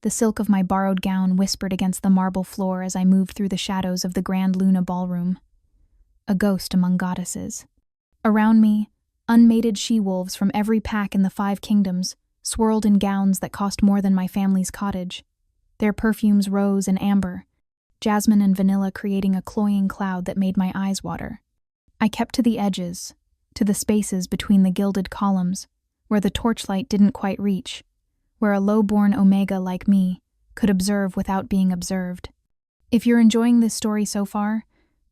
The silk of my borrowed gown whispered against the marble floor as I moved through the shadows of the Grand Luna Ballroom. A ghost among goddesses. Around me, unmated she-wolves from every pack in the 5 kingdoms, swirled in gowns that cost more than my family's cottage. Their perfumes rose and amber, jasmine and vanilla creating a cloying cloud that made my eyes water. I kept to the edges, to the spaces between the gilded columns, where the torchlight didn't quite reach, where a low-born Omega like me could observe without being observed. If you're enjoying this story so far,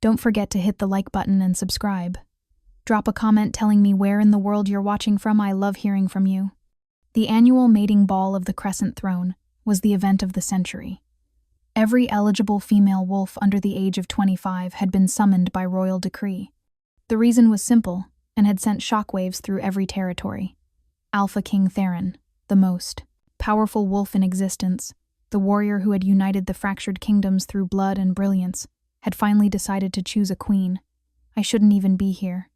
don't forget to hit the like button and subscribe. Drop a comment telling me where in the world you're watching from. I love hearing from you. The annual mating ball of the Crescent Throne was the event of the century. Every eligible female wolf under the age of 25 had been summoned by royal decree. The reason was simple and had sent shockwaves through every territory. Alpha King Theron, the most powerful wolf in existence, the warrior who had united the fractured kingdoms through blood and brilliance, had finally decided to choose a queen. I shouldn't even be here.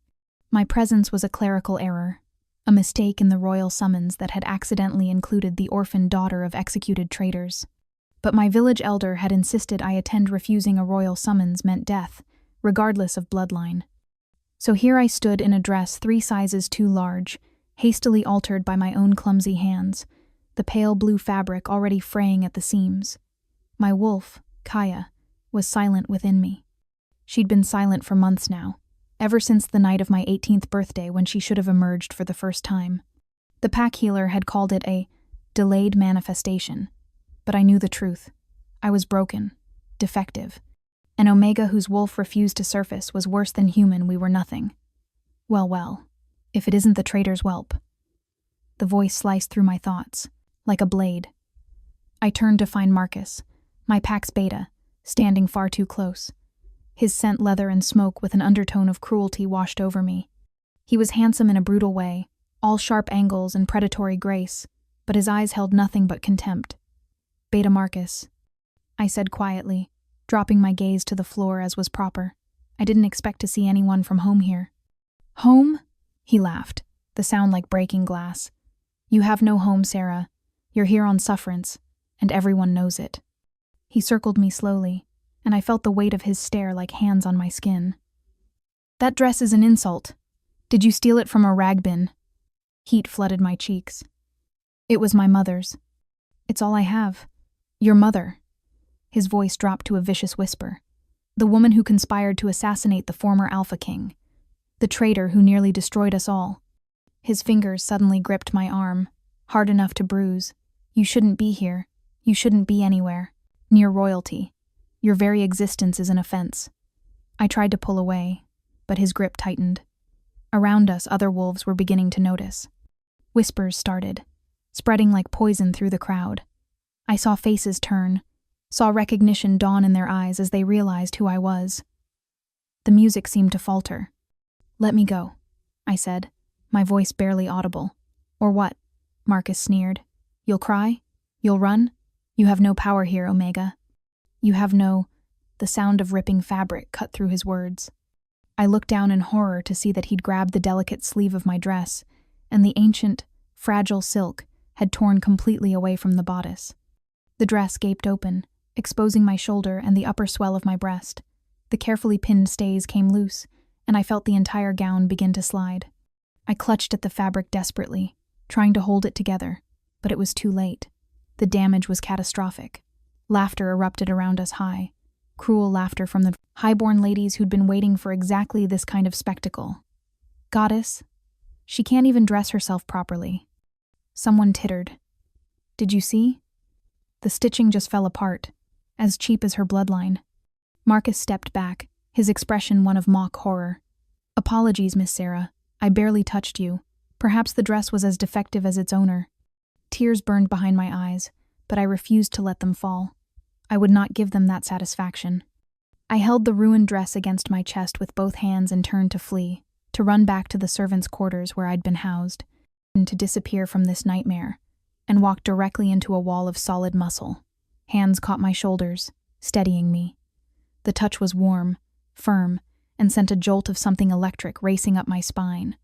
My presence was a clerical error, a mistake in the royal summons that had accidentally included the orphaned daughter of executed traitors. But my village elder had insisted I attend. Refusing a royal summons meant death, regardless of bloodline. So here I stood in a dress 3 sizes too large, hastily altered by my own clumsy hands, the pale blue fabric already fraying at the seams. My wolf, Kaya, was silent within me. She'd been silent for months now, ever since the night of my 18th birthday when she should have emerged for the first time. The pack healer had called it a delayed manifestation, but I knew the truth. I was broken, defective. An Omega whose wolf refused to surface was worse than human. We were nothing. Well, if it isn't the traitor's whelp. The voice sliced through my thoughts, like a blade. I turned to find Marcus, my pack's beta, standing far too close. His scent leather and smoke with an undertone of cruelty washed over me. He was handsome in a brutal way, all sharp angles and predatory grace, but his eyes held nothing but contempt. Beta Marcus, I said quietly, dropping my gaze to the floor as was proper. I didn't expect to see anyone from home here. Home? He laughed, the sound like breaking glass. You have no home, Sarah. You're here on sufferance, and everyone knows it. He circled me slowly, and I felt the weight of his stare like hands on my skin. That dress is an insult. Did you steal it from a rag bin? Heat flooded my cheeks. It was my mother's. It's all I have. Your mother. His voice dropped to a vicious whisper. The woman who conspired to assassinate the former Alpha King. The traitor who nearly destroyed us all. His fingers suddenly gripped my arm, hard enough to bruise. You shouldn't be here. You shouldn't be anywhere. Near royalty. Your very existence is an offense. I tried to pull away, but his grip tightened. Around us, other wolves were beginning to notice. Whispers started, spreading like poison through the crowd. I saw faces turn, saw recognition dawn in their eyes as they realized who I was. The music seemed to falter. Let me go, I said, my voice barely audible. Or what? Marcus sneered. You'll cry? You'll run? You have no power here, Omega. You have no... The sound of ripping fabric cut through his words. I looked down in horror to see that he'd grabbed the delicate sleeve of my dress, and the ancient, fragile silk had torn completely away from the bodice. The dress gaped open, exposing my shoulder and the upper swell of my breast. The carefully pinned stays came loose, and I felt the entire gown begin to slide. I clutched at the fabric desperately, trying to hold it together, but it was too late. The damage was catastrophic. Laughter erupted around us high, cruel laughter from the highborn ladies who'd been waiting for exactly this kind of spectacle. Goddess, she can't even dress herself properly. Someone tittered. Did you see? The stitching just fell apart, as cheap as her bloodline. Marcus stepped back, his expression one of mock horror. Apologies, Miss Sarah. I barely touched you. Perhaps the dress was as defective as its owner. Tears burned behind my eyes, but I refused to let them fall. I would not give them that satisfaction. I held the ruined dress against my chest with both hands and turned to flee, to run back to the servants' quarters where I'd been housed, and to disappear from this nightmare, and walk directly into a wall of solid muscle. Hands caught my shoulders, steadying me. The touch was warm, firm, and sent a jolt of something electric racing up my spine.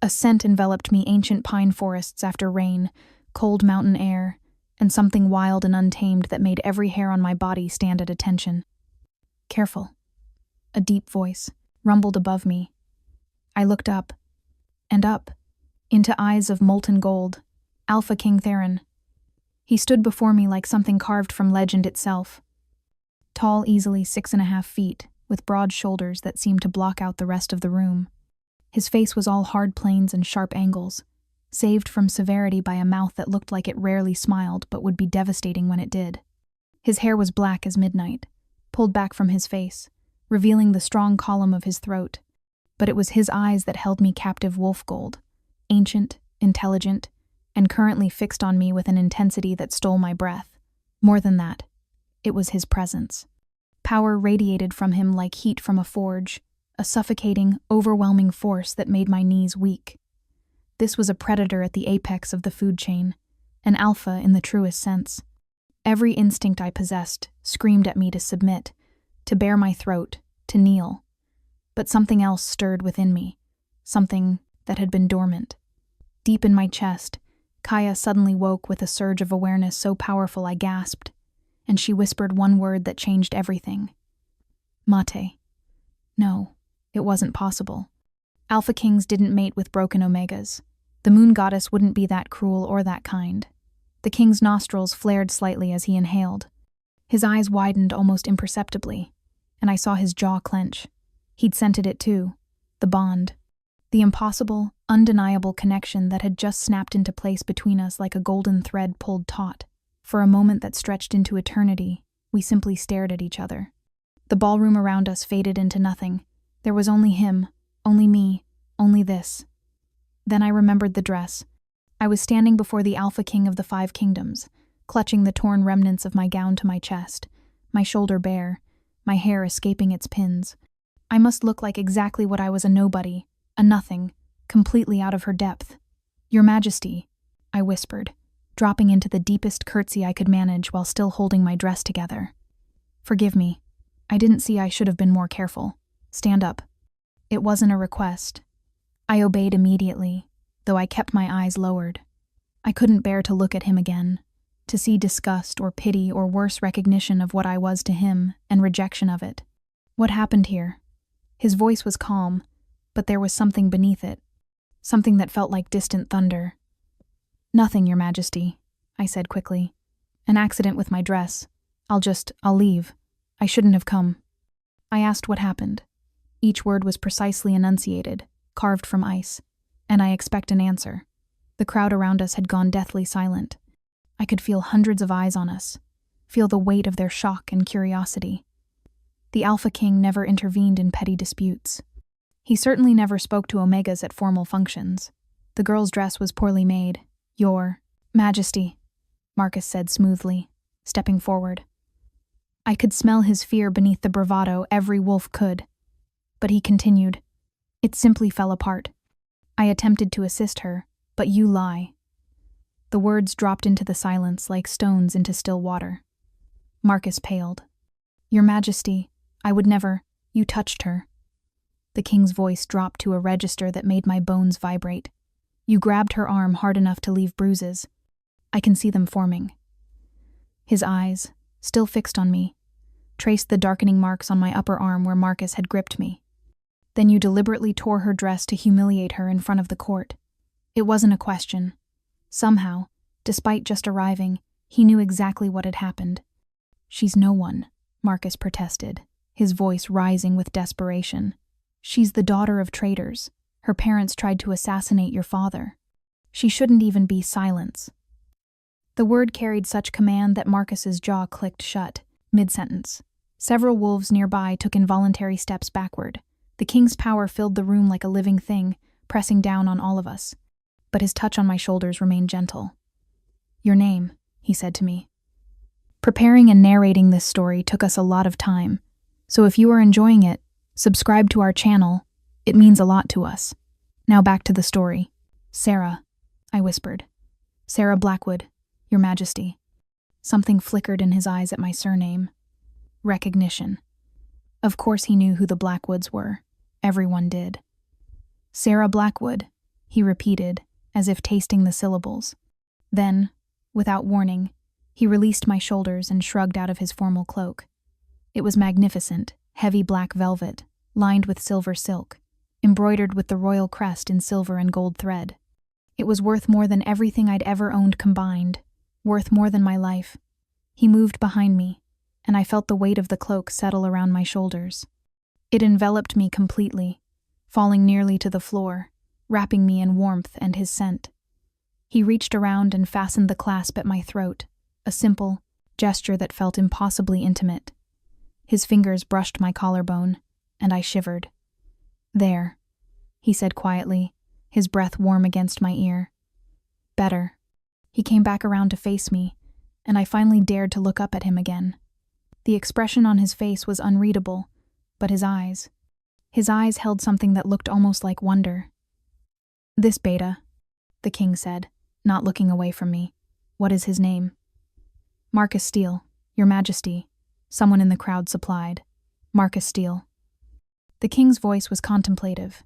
A scent enveloped me, ancient pine forests after rain, cold mountain air, and something wild and untamed that made every hair on my body stand at attention. Careful. A deep voice rumbled above me. I looked up, and up, into eyes of molten gold, Alpha King Theron. He stood before me like something carved from legend itself. Tall, easily 6.5 feet, with broad shoulders that seemed to block out the rest of the room. His face was all hard planes and sharp angles, saved from severity by a mouth that looked like it rarely smiled but would be devastating when it did. His hair was black as midnight, pulled back from his face, revealing the strong column of his throat. But it was his eyes that held me captive wolf gold, ancient, intelligent, and currently fixed on me with an intensity that stole my breath. More than that, it was his presence. Power radiated from him like heat from a forge, a suffocating, overwhelming force that made my knees weak. This was a predator at the apex of the food chain, an alpha in the truest sense. Every instinct I possessed screamed at me to submit, to bare my throat, to kneel. But something else stirred within me, something that had been dormant. Deep in my chest, Kaya suddenly woke with a surge of awareness so powerful I gasped, and she whispered one word that changed everything. Mate. No, it wasn't possible. Alpha Kings didn't mate with broken Omegas. The moon goddess wouldn't be that cruel or that kind. The king's nostrils flared slightly as he inhaled. His eyes widened almost imperceptibly, and I saw his jaw clench. He'd scented it too, the bond. The impossible, undeniable connection that had just snapped into place between us like a golden thread pulled taut. For a moment that stretched into eternity, we simply stared at each other. The ballroom around us faded into nothing. There was only him, only me, only this. Then I remembered the dress. I was standing before the Alpha King of the 5 Kingdoms, clutching the torn remnants of my gown to my chest, my shoulder bare, my hair escaping its pins. I must look like exactly what I was, a nobody, a nothing, completely out of her depth. Your Majesty, I whispered, dropping into the deepest curtsy I could manage while still holding my dress together. Forgive me. I didn't see I should have been more careful. Stand up. It wasn't a request. I obeyed immediately, though I kept my eyes lowered. I couldn't bear to look at him again, to see disgust or pity or worse recognition of what I was to him and rejection of it. What happened here? His voice was calm, but there was something beneath it, something that felt like distant thunder. Nothing, Your Majesty, I said quickly. An accident with my dress. I'll leave. I shouldn't have come. I asked what happened. Each word was precisely enunciated, carved from ice, and I expect an answer. The crowd around us had gone deathly silent. I could feel hundreds of eyes on us, feel the weight of their shock and curiosity. The Alpha King never intervened in petty disputes. He certainly never spoke to Omegas at formal functions. The girl's dress was poorly made. Your Majesty, Marcus said smoothly, stepping forward. I could smell his fear beneath the bravado every wolf could. But he continued, It simply fell apart. I attempted to assist her, but you lie. The words dropped into the silence like stones into still water. Marcus paled. Your Majesty, I would never. You touched her. The king's voice dropped to a register that made my bones vibrate. You grabbed her arm hard enough to leave bruises. I can see them forming. His eyes, still fixed on me, traced the darkening marks on my upper arm where Marcus had gripped me. Then you deliberately tore her dress to humiliate her in front of the court. It wasn't a question. Somehow, despite just arriving, he knew exactly what had happened. She's no one, Marcus protested, his voice rising with desperation. She's the daughter of traitors. Her parents tried to assassinate your father. She shouldn't even be silence. The word carried such command that Marcus's jaw clicked shut, mid-sentence. Several wolves nearby took involuntary steps backward. The king's power filled the room like a living thing, pressing down on all of us. But his touch on my shoulders remained gentle. Your name, he said to me. Preparing and narrating this story took us a lot of time, so if you are enjoying it, subscribe to our channel. It means a lot to us. Now back to the story. Sarah, I whispered. Sarah Blackwood, Your Majesty. Something flickered in his eyes at my surname. Recognition. Of course he knew who the Blackwoods were. Everyone did. Sarah Blackwood, he repeated, as if tasting the syllables. Then, without warning, He released my shoulders and shrugged out of his formal cloak. It was magnificent, heavy black velvet, lined with silver silk, embroidered with the royal crest in silver and gold thread. It was worth more than everything I'd ever owned combined, worth more than my life. He moved behind me, and I felt the weight of the cloak settle around my shoulders. It enveloped me completely, falling nearly to the floor, wrapping me in warmth and his scent. He reached around and fastened the clasp at my throat, a simple gesture that felt impossibly intimate. His fingers brushed my collarbone, and I shivered. "There," he said quietly, his breath warm against my ear. "Better." He came back around to face me, and I finally dared to look up at him again. The expression on his face was unreadable, but his eyes held something that looked almost like wonder. "This beta," the king said, not looking away from me. "What is his name?" "Marcus Steele, your majesty," someone in the crowd supplied. "Marcus Steele." The king's voice was contemplative.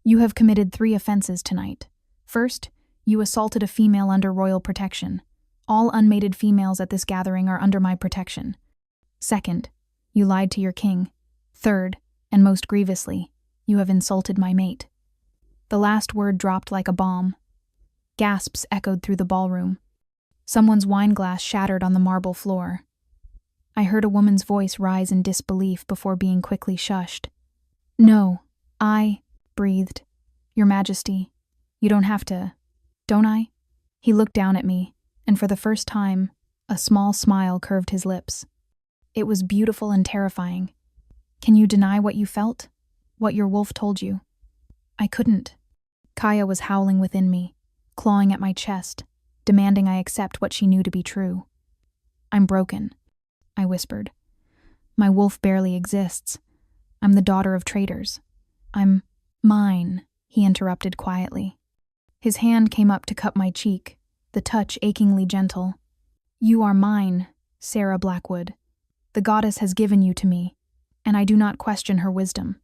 "You have committed 3 offenses tonight. First, you assaulted a female under royal protection. All unmated females at this gathering are under my protection. Second, you lied to your king. Third, and most grievously, you have insulted my mate." The last word dropped like a bomb. Gasps echoed through the ballroom. Someone's wineglass shattered on the marble floor. I heard a woman's voice rise in disbelief before being quickly shushed. "No, I," breathed. "Your Majesty, you don't have to, don't I?" He looked down at me, and for the first time, a small smile curved his lips. It was beautiful and terrifying. "Can you deny what you felt? What your wolf told you?" I couldn't. Kaya was howling within me, clawing at my chest, demanding I accept what she knew to be true. "I'm broken," I whispered. "My wolf barely exists. I'm the daughter of traitors. I'm mine," he interrupted quietly. His hand came up to cup my cheek, the touch achingly gentle. "You are mine, Sarah Blackwood. The goddess has given you to me, and I do not question her wisdom."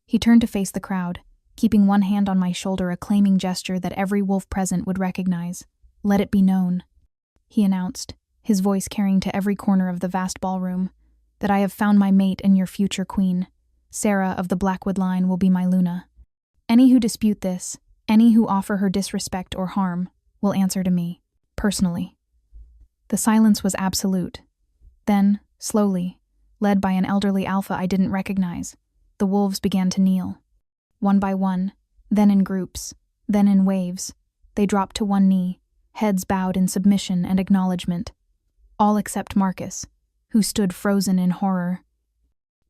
He turned to face the crowd, keeping one hand on my shoulder, a claiming gesture that every wolf present would recognize. "Let it be known," he announced, his voice carrying to every corner of the vast ballroom, "that I have found my mate and your future queen. Sarah of the Blackwood line will be my Luna. Any who dispute this, any who offer her disrespect or harm, will answer to me, personally." The silence was absolute. Then, slowly, led by an elderly alpha I didn't recognize, the wolves began to kneel. One by one, then in groups, then in waves, they dropped to one knee, heads bowed in submission and acknowledgement. All except Marcus, who stood frozen in horror.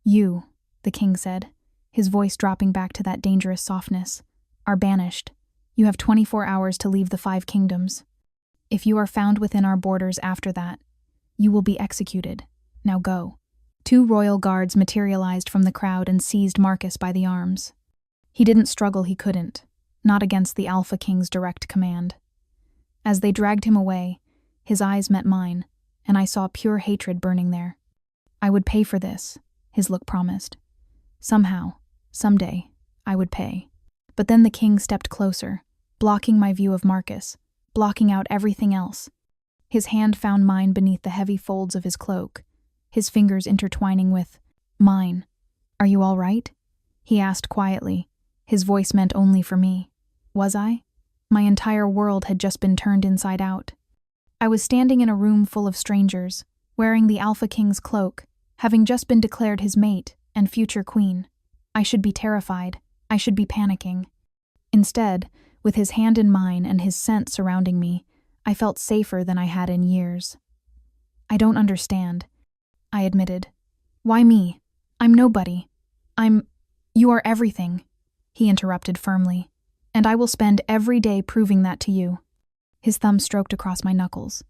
"You," the king said, his voice dropping back to that dangerous softness, "are banished. You have 24 hours to leave the 5 kingdoms. If you are found within our borders after that, you will be executed. Now go." 2 royal guards materialized from the crowd and seized Marcus by the arms. He didn't struggle, he couldn't, not against the Alpha King's direct command. As they dragged him away, his eyes met mine, and I saw pure hatred burning there. "I would pay for this," his look promised. "Somehow, someday, I would pay." But then the king stepped closer, blocking my view of Marcus, blocking out everything else. His hand found mine beneath the heavy folds of his cloak, his fingers intertwining with mine. "Are you all right?" he asked quietly, his voice meant only for me. Was I? My entire world had just been turned inside out. I was standing in a room full of strangers, wearing the Alpha King's cloak, having just been declared his mate and future queen. I should be terrified. I should be panicking. Instead, with his hand in mine and his scent surrounding me, I felt safer than I had in years. "I don't understand," I admitted. "Why me? I'm nobody. You are everything," he interrupted firmly. "And I will spend every day proving that to you." His thumb stroked across my knuckles.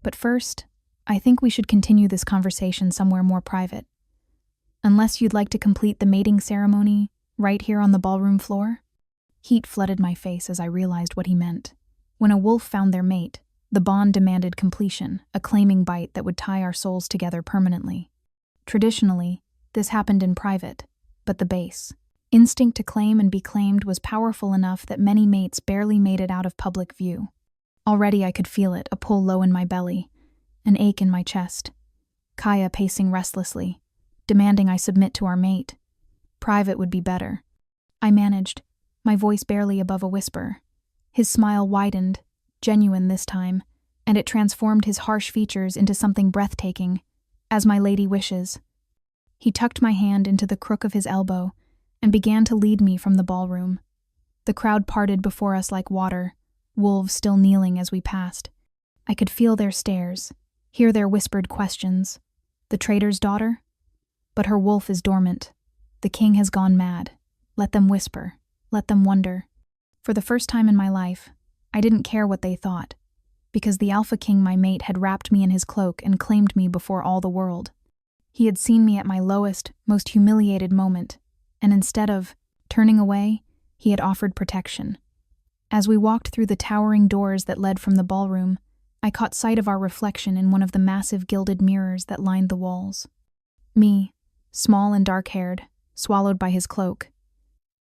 "But first, I think we should continue this conversation somewhere more private. Unless you'd like to complete the mating ceremony right here on the ballroom floor?" Heat flooded my face as I realized what he meant. When a wolf found their mate, the bond demanded completion, a claiming bite that would tie our souls together permanently. Traditionally, this happened in private, but the base instinct to claim and be claimed was powerful enough that many mates barely made it out of public view. Already I could feel it, a pull low in my belly, an ache in my chest. Kaya pacing restlessly, demanding I submit to our mate. Private would be better. I managed, my voice barely above a whisper. His smile widened, genuine this time, and it transformed his harsh features into something breathtaking, as my lady wishes. He tucked my hand into the crook of his elbow and began to lead me from the ballroom. The crowd parted before us like water, wolves still kneeling as we passed. I could feel their stares, hear their whispered questions. The traitor's daughter? But her wolf is dormant. The king has gone mad. Let them whisper. Let them wonder. For the first time in my life, I didn't care what they thought, because the Alpha King, my mate, had wrapped me in his cloak and claimed me before all the world. He had seen me at my lowest, most humiliated moment, and instead of turning away, he had offered protection. As we walked through the towering doors that led from the ballroom, I caught sight of our reflection in one of the massive gilded mirrors that lined the walls. Me, small and dark-haired, swallowed by his cloak.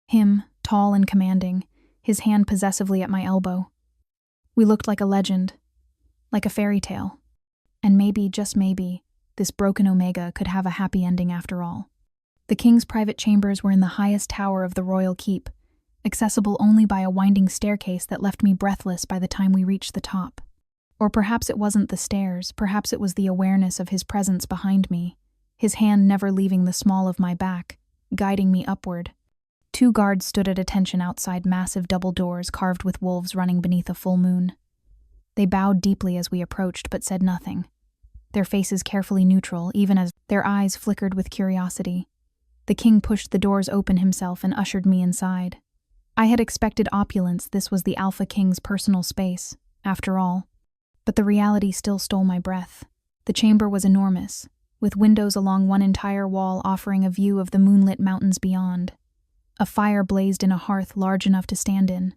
Him, tall and commanding, his hand possessively at my elbow. We looked like a legend, like a fairy tale. And maybe, just maybe, this broken Omega could have a happy ending after all. The king's private chambers were in the highest tower of the royal keep, accessible only by a winding staircase that left me breathless by the time we reached the top. Or perhaps it wasn't the stairs, perhaps it was the awareness of his presence behind me, his hand never leaving the small of my back, guiding me upward. 2 guards stood at attention outside massive double doors carved with wolves running beneath a full moon. They bowed deeply as we approached but said nothing, their faces carefully neutral, even as their eyes flickered with curiosity. The king pushed the doors open himself and ushered me inside. I had expected opulence. This was the Alpha King's personal space, after all. But the reality still stole my breath. The chamber was enormous, with windows along one entire wall offering a view of the moonlit mountains beyond. A fire blazed in a hearth large enough to stand in.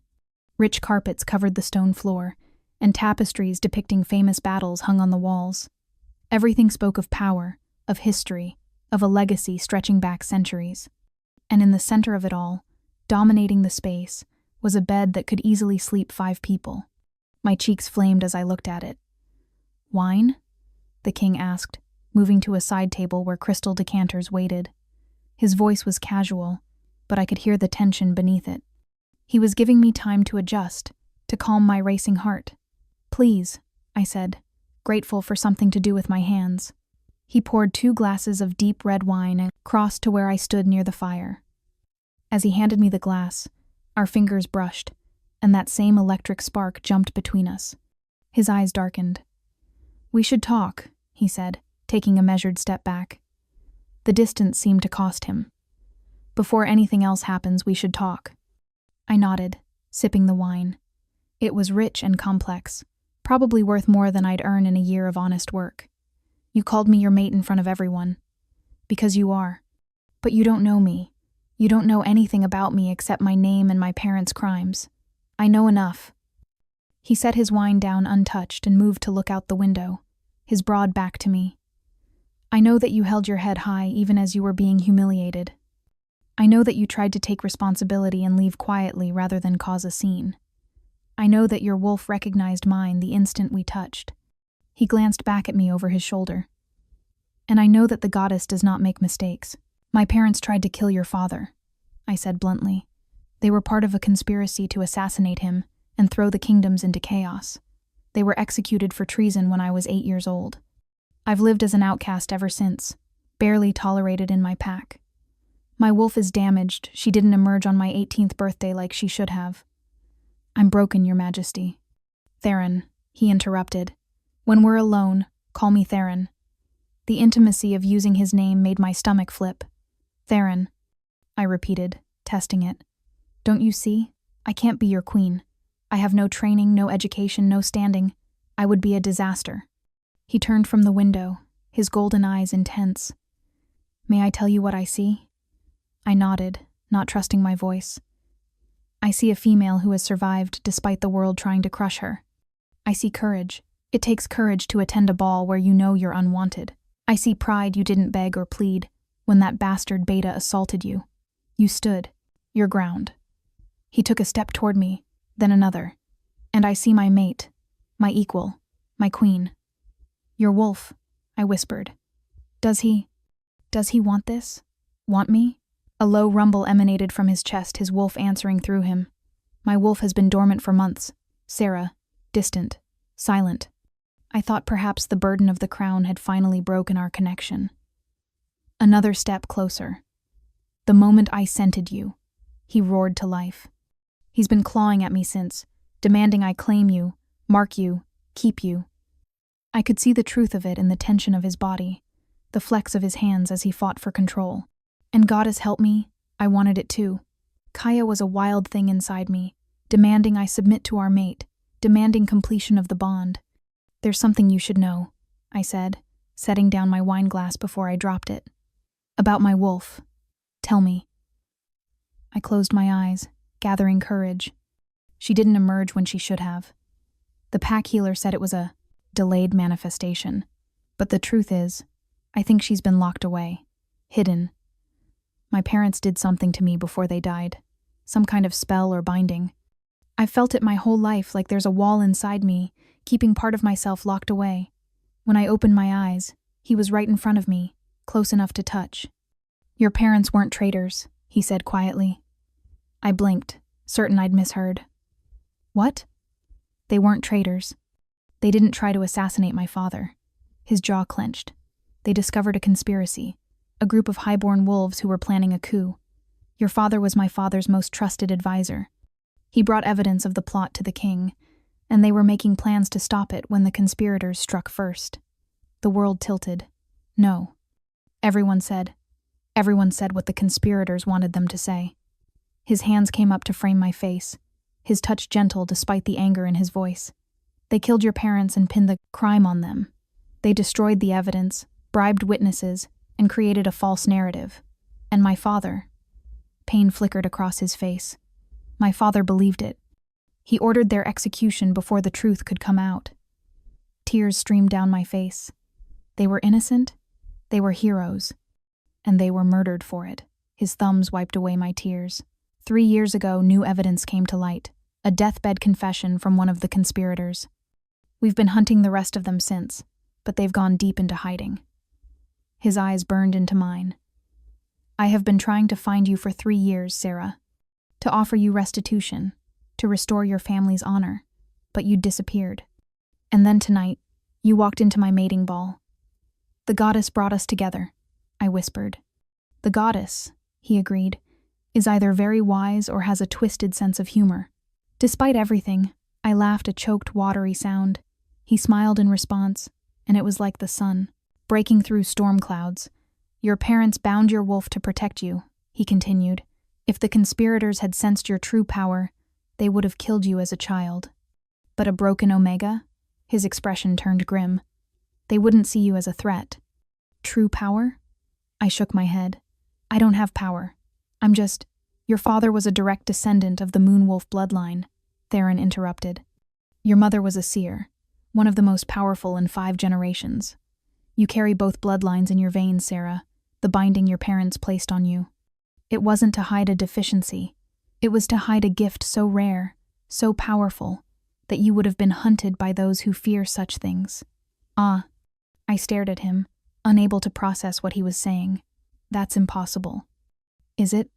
Rich carpets covered the stone floor, and tapestries depicting famous battles hung on the walls. Everything spoke of power, of history, of a legacy stretching back centuries. And in the center of it all, dominating the space, was a bed that could easily sleep 5 people. My cheeks flamed as I looked at it. "Wine?" the king asked, moving to a side table where crystal decanters waited. His voice was casual, but I could hear the tension beneath it. He was giving me time to adjust, to calm my racing heart. "Please," I said, grateful for something to do with my hands. He poured 2 glasses of deep red wine and crossed to where I stood near the fire. As he handed me the glass, our fingers brushed, and that same electric spark jumped between us. His eyes darkened. "We should talk," he said, taking a measured step back. The distance seemed to cost him. "Before anything else happens, we should talk." I nodded, sipping the wine. It was rich and complex, probably worth more than I'd earn in a year of honest work. "You called me your mate in front of everyone. Because you are. But you don't know me. You don't know anything about me except my name and my parents' crimes. I know enough." He set his wine down untouched and moved to look out the window, his broad back to me. "I know that you held your head high even as you were being humiliated. I know that you tried to take responsibility and leave quietly rather than cause a scene. I know that your wolf recognized mine the instant we touched." He glanced back at me over his shoulder. "And I know that the goddess does not make mistakes. My parents tried to kill your father," I said bluntly. "They were part of a conspiracy to assassinate him and throw the kingdoms into chaos. They were executed for treason when I was 8 years old. I've lived as an outcast ever since, barely tolerated in my pack. My wolf is damaged. She didn't emerge on my 18th birthday like she should have. I'm broken, Your Majesty." "Theron," he interrupted. "When we're alone, call me Theron." The intimacy of using his name made my stomach flip. "Theron," I repeated, testing it. "Don't you see? I can't be your queen. I have no training, no education, no standing. I would be a disaster." He turned from the window, his golden eyes intense. "May I tell you what I see?" I nodded, not trusting my voice. "I see a female who has survived despite the world trying to crush her. I see courage. It takes courage to attend a ball where you know you're unwanted. I see pride you didn't beg or plead when that bastard Beta assaulted you. You stood your ground." He took a step toward me, then another. "And I see my mate, my equal, my queen." Your wolf, I whispered. Does he want this? Want me? A low rumble emanated from his chest, his wolf answering through him. My wolf has been dormant for months. Sarah, distant, silent. I thought perhaps the burden of the crown had finally broken our connection. Another step closer. The moment I scented you, he roared to life. He's been clawing at me since, demanding I claim you, mark you, keep you. I could see the truth of it in the tension of his body, the flex of his hands as he fought for control. And goddess help me, I wanted it too. Kaya was a wild thing inside me, demanding I submit to our mate, demanding completion of the bond. There's something you should know, I said, setting down my wine glass before I dropped it. About my wolf. Tell me. I closed my eyes, gathering courage. She didn't emerge when she should have. The pack healer said it was a delayed manifestation. But the truth is, I think she's been locked away, hidden. My parents did something to me before they died, some kind of spell or binding. I've felt it my whole life, like there's a wall inside me, keeping part of myself locked away. When I opened my eyes, he was right in front of me, close enough to touch. Your parents weren't traitors, he said quietly. I blinked, certain I'd misheard. What? They weren't traitors. They didn't try to assassinate my father. His jaw clenched. They discovered a conspiracy, a group of highborn wolves who were planning a coup. Your father was my father's most trusted advisor. He brought evidence of the plot to the king, and they were making plans to stop it when the conspirators struck first. The world tilted. No. Everyone said what the conspirators wanted them to say. His hands came up to frame my face, his touch gentle despite the anger in his voice. They killed your parents and pinned the crime on them. They destroyed the evidence, bribed witnesses, and created a false narrative. And my father. Pain flickered across his face. My father believed it. He ordered their execution before the truth could come out. Tears streamed down my face. They were innocent. They were heroes. And they were murdered for it. His thumbs wiped away my tears. 3 years ago, new evidence came to light. A deathbed confession from one of the conspirators. We've been hunting the rest of them since, but they've gone deep into hiding. His eyes burned into mine. I have been trying to find you for 3 years, Sarah. To offer you restitution, to restore your family's honor, but you disappeared. And then tonight, you walked into my mating ball. The goddess brought us together, I whispered. The goddess, he agreed, is either very wise or has a twisted sense of humor. Despite everything, I laughed a choked, watery sound. He smiled in response, and it was like the sun, breaking through storm clouds. Your parents bound your wolf to protect you, he continued. If the conspirators had sensed your true power, they would have killed you as a child. But a broken Omega? His expression turned grim. They wouldn't see you as a threat. True power? I shook my head. I don't have power. I'm just... Your father was a direct descendant of the Moonwolf bloodline, Theron interrupted. Your mother was a seer, one of the most powerful in 5 generations. You carry both bloodlines in your veins, Sarah, the binding your parents placed on you. It wasn't to hide a deficiency. It was to hide a gift so rare, so powerful, that you would have been hunted by those who fear such things. Ah, I stared at him, unable to process what he was saying. That's impossible. Is it?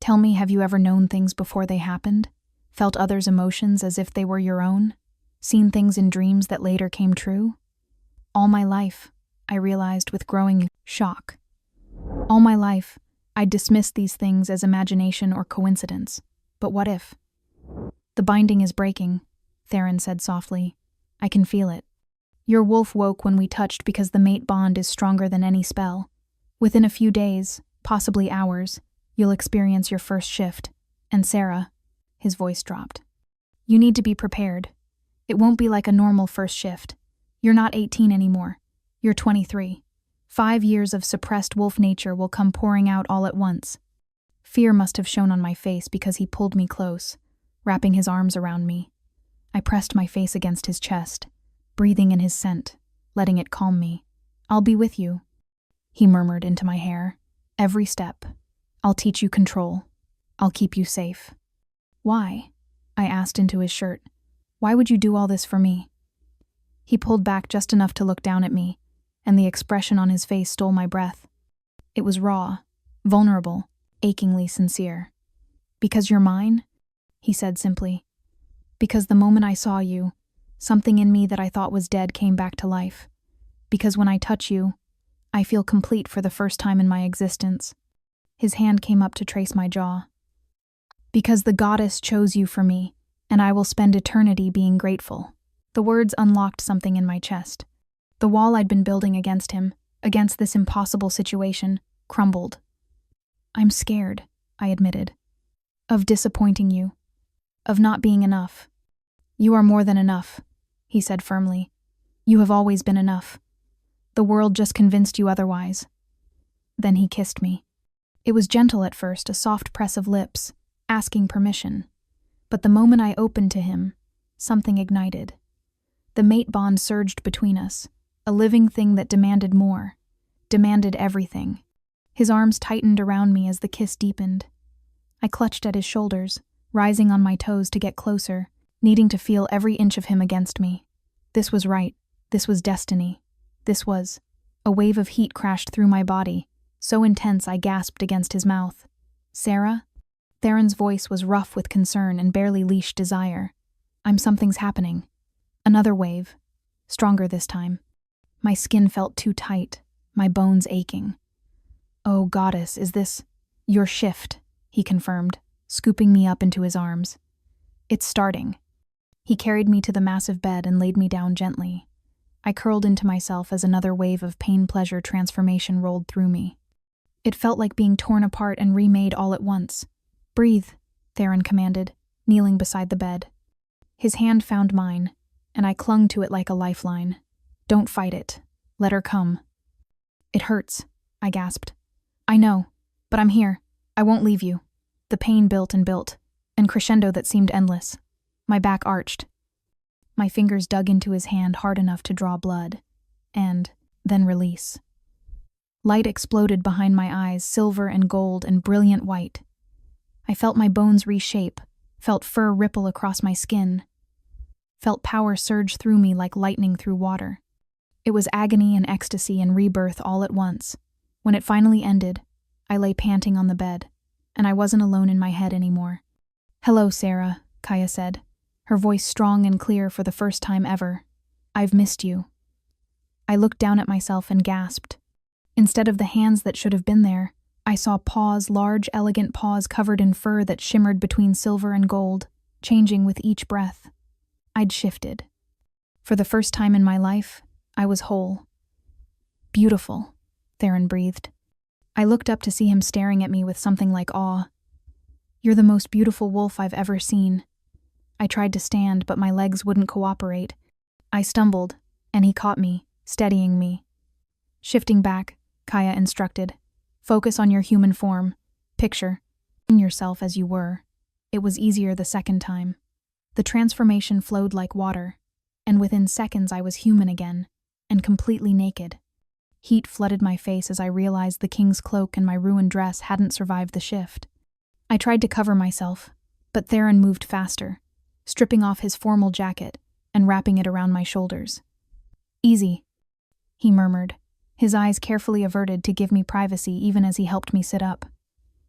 Tell me, have you ever known things before they happened? Felt others' emotions as if they were your own? Seen things in dreams that later came true? All my life, I realized with growing shock. All my life, I dismissed these things as imagination or coincidence. But what if? The binding is breaking, Theron said softly. I can feel it. Your wolf woke when we touched because the mate bond is stronger than any spell. Within a few days, possibly hours, you'll experience your first shift. And Sarah, his voice dropped. You need to be prepared. It won't be like a normal first shift. You're not 18 anymore. You're 23. 5 years of suppressed wolf nature will come pouring out all at once. Fear must have shown on my face because he pulled me close, wrapping his arms around me. I pressed my face against his chest, breathing in his scent, letting it calm me. I'll be with you, he murmured into my hair. Every step. I'll teach you control. I'll keep you safe. Why? I asked into his shirt. Why would you do all this for me? He pulled back just enough to look down at me, and the expression on his face stole my breath. It was raw, vulnerable, achingly sincere. "Because you're mine?" he said simply. "Because the moment I saw you, something in me that I thought was dead came back to life. Because when I touch you, I feel complete for the first time in my existence." His hand came up to trace my jaw. "Because the goddess chose you for me, and I will spend eternity being grateful." The words unlocked something in my chest. The wall I'd been building against him, against this impossible situation, crumbled. "I'm scared," I admitted. "Of disappointing you. Of not being enough." "You are more than enough," he said firmly. "You have always been enough. The world just convinced you otherwise." Then he kissed me. It was gentle at first, a soft press of lips, asking permission. But the moment I opened to him, something ignited. The mate bond surged between us, a living thing that demanded more, demanded everything. His arms tightened around me as the kiss deepened. I clutched at his shoulders, rising on my toes to get closer, needing to feel every inch of him against me. This was right. This was destiny. This was... A wave of heat crashed through my body, so intense I gasped against his mouth. "Sarah?" Theron's voice was rough with concern and barely leashed desire. Something's happening." Another wave. Stronger this time. My skin felt too tight, my bones aching. "Oh, goddess, is this... your shift?" he confirmed, scooping me up into his arms. "It's starting." He carried me to the massive bed and laid me down gently. I curled into myself as another wave of pain-pleasure transformation rolled through me. It felt like being torn apart and remade all at once. "Breathe," Theron commanded, kneeling beside the bed. His hand found mine, and I clung to it like a lifeline. "Don't fight it. Let her come." "It hurts," I gasped. "I know, but I'm here. I won't leave you." The pain built, and crescendo that seemed endless. My back arched. My fingers dug into his hand hard enough to draw blood, and then release. Light exploded behind my eyes, silver and gold and brilliant white. I felt my bones reshape, felt fur ripple across my skin, felt power surge through me like lightning through water. It was agony and ecstasy and rebirth all at once. When it finally ended, I lay panting on the bed, and I wasn't alone in my head anymore. "Hello, Sarah," Kaya said, her voice strong and clear for the first time ever. "I've missed you." I looked down at myself and gasped. Instead of the hands that should have been there, I saw paws, large, elegant paws covered in fur that shimmered between silver and gold, changing with each breath. I'd shifted. For the first time in my life, I was whole. "Beautiful," Theron breathed. I looked up to see him staring at me with something like awe. "You're the most beautiful wolf I've ever seen." I tried to stand, but my legs wouldn't cooperate. I stumbled, and he caught me, steadying me. Shifting back, Kaya instructed. "Focus on your human form. Picture yourself as you were." It was easier the second time. The transformation flowed like water, and within seconds I was human again, and completely naked. Heat flooded my face as I realized the king's cloak and my ruined dress hadn't survived the shift. I tried to cover myself, but Theron moved faster, stripping off his formal jacket and wrapping it around my shoulders. "Easy," he murmured, his eyes carefully averted to give me privacy even as he helped me sit up.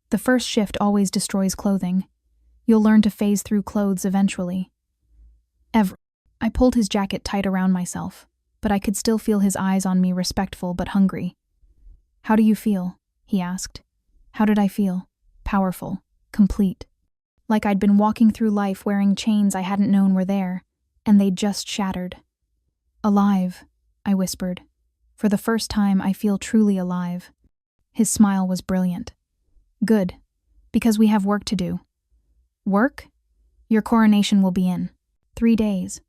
"The first shift always destroys clothing. You'll learn to phase through clothes eventually." I pulled his jacket tight around myself, but I could still feel his eyes on me, respectful but hungry. "How do you feel?" he asked. How did I feel? Powerful, complete. Like I'd been walking through life wearing chains I hadn't known were there, and they'd just shattered. "Alive," I whispered. "For the first time, I feel truly alive." His smile was brilliant. "Good, because we have work to do." "Work? Your coronation will be in 3 days.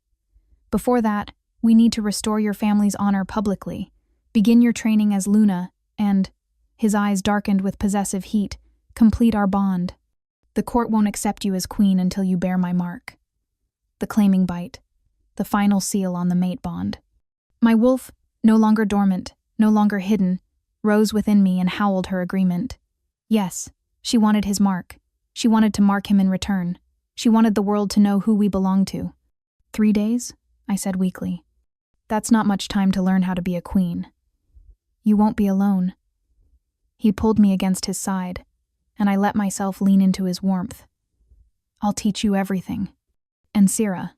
Before that, we need to restore your family's honor publicly, begin your training as Luna, and," his eyes darkened with possessive heat, "complete our bond. The court won't accept you as queen until you bear my mark." The claiming bite, the final seal on the mate bond. My wolf, no longer dormant, no longer hidden, rose within me and howled her agreement. Yes, she wanted his mark. She wanted to mark him in return. She wanted the world to know who we belonged to. 3 days? I said weakly. That's not much time to learn how to be a queen. You won't be alone. He pulled me against his side, and I let myself lean into his warmth. I'll teach you everything. And Sira.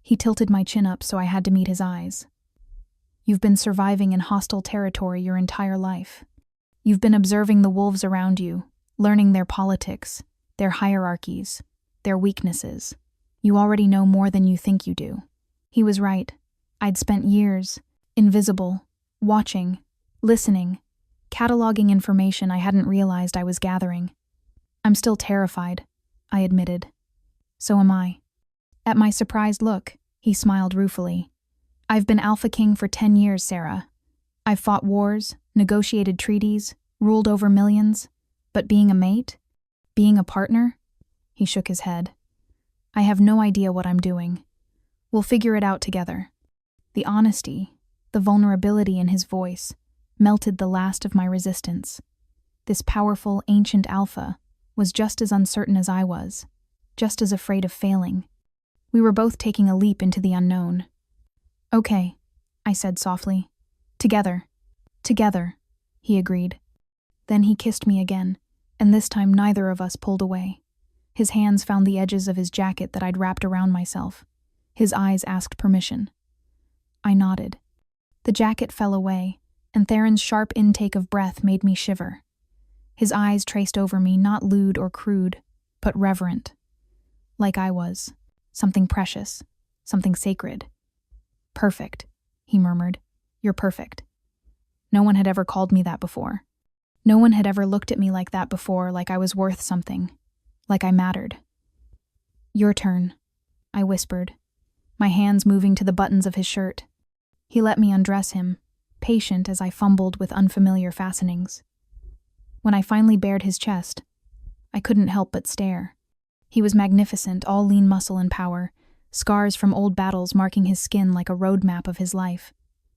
He tilted my chin up so I had to meet his eyes. You've been surviving in hostile territory your entire life. You've been observing the wolves around you, learning their politics, their hierarchies, their weaknesses. You already know more than you think you do. He was right. I'd spent years, invisible, watching, listening, cataloging information I hadn't realized I was gathering. I'm still terrified, I admitted. So am I. At my surprised look, he smiled ruefully. I've been Alpha King for 10 years, Sarah. I've fought wars, negotiated treaties, ruled over millions, but being a mate? Being a partner? He shook his head. I have no idea what I'm doing. We'll figure it out together. The honesty, the vulnerability in his voice, melted the last of my resistance. This powerful, ancient alpha was just as uncertain as I was, just as afraid of failing. We were both taking a leap into the unknown. Okay, I said softly. Together. Together, he agreed. Then he kissed me again, and this time neither of us pulled away. His hands found the edges of his jacket that I'd wrapped around myself. His eyes asked permission. I nodded. The jacket fell away, and Theron's sharp intake of breath made me shiver. His eyes traced over me, not lewd or crude, but reverent. Like I was. Something precious. Something sacred. Perfect, he murmured. You're perfect. No one had ever called me that before. No one had ever looked at me like that before, like I was worth something. Like I mattered. Your turn, I whispered, my hands moving to the buttons of his shirt. He let me undress him, patient as I fumbled with unfamiliar fastenings. When I finally bared his chest, I couldn't help but stare. He was magnificent, all lean muscle and power, scars from old battles marking his skin like a road map of his life.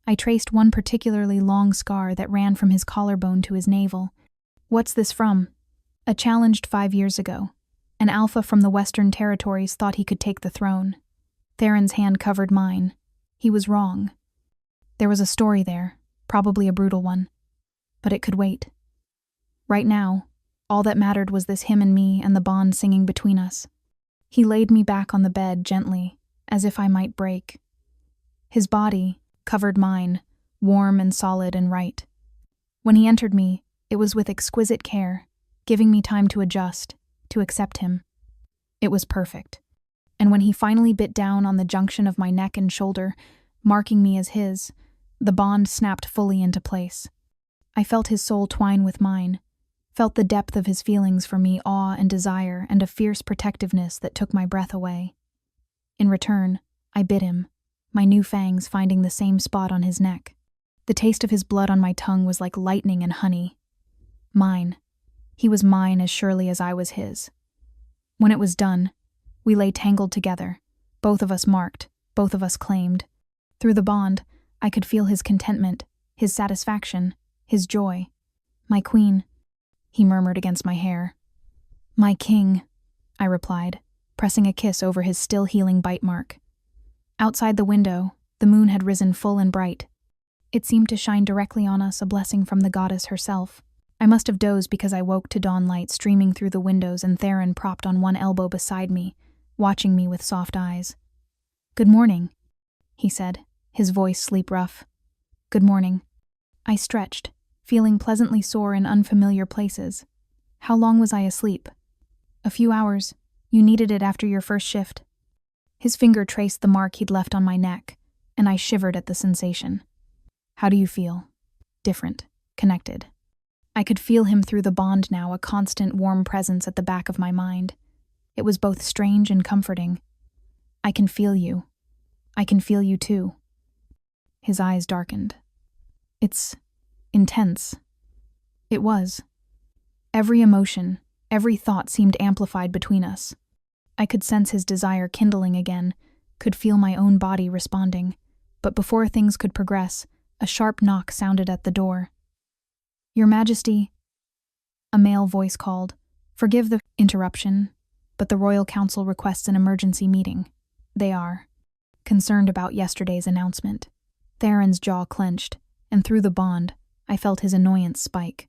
I traced one particularly long scar that ran from his collarbone to his navel. What's this from? A challenged 5 years ago. An alpha from the Western Territories thought he could take the throne. Theron's hand covered mine. He was wrong. There was a story there, probably a brutal one. But it could wait. Right now, all that mattered was this him and me and the bond singing between us. He laid me back on the bed gently, as if I might break. His body covered mine, warm and solid and right. When he entered me, it was with exquisite care, giving me time to adjust, to accept him. It was perfect. And when he finally bit down on the junction of my neck and shoulder, marking me as his, the bond snapped fully into place. I felt his soul twine with mine, felt the depth of his feelings for me, awe and desire, and a fierce protectiveness that took my breath away. In return, I bit him, my new fangs finding the same spot on his neck. The taste of his blood on my tongue was like lightning and honey. Mine. He was mine as surely as I was his. When it was done, we lay tangled together, both of us marked, both of us claimed. Through the bond, I could feel his contentment, his satisfaction, his joy. My queen, he murmured against my hair. My king, I replied, pressing a kiss over his still healing bite mark. Outside the window, the moon had risen full and bright. It seemed to shine directly on us, a blessing from the goddess herself. I must have dozed because I woke to dawn light streaming through the windows and Theron propped on one elbow beside me, watching me with soft eyes. Good morning, he said, his voice sleep rough. Good morning. I stretched, feeling pleasantly sore in unfamiliar places. How long was I asleep? A few hours. You needed it after your first shift. His finger traced the mark he'd left on my neck, and I shivered at the sensation. How do you feel? Different. Connected. I could feel him through the bond now, a constant warm presence at the back of my mind. It was both strange and comforting. I can feel you. I can feel you too. His eyes darkened. It's intense. It was. Every emotion, every thought seemed amplified between us. I could sense his desire kindling again, could feel my own body responding. But before things could progress, a sharp knock sounded at the door. Your Majesty, a male voice called. Forgive the interruption, but the Royal Council requests an emergency meeting. They are concerned about yesterday's announcement. Theron's jaw clenched, and through the bond, I felt his annoyance spike.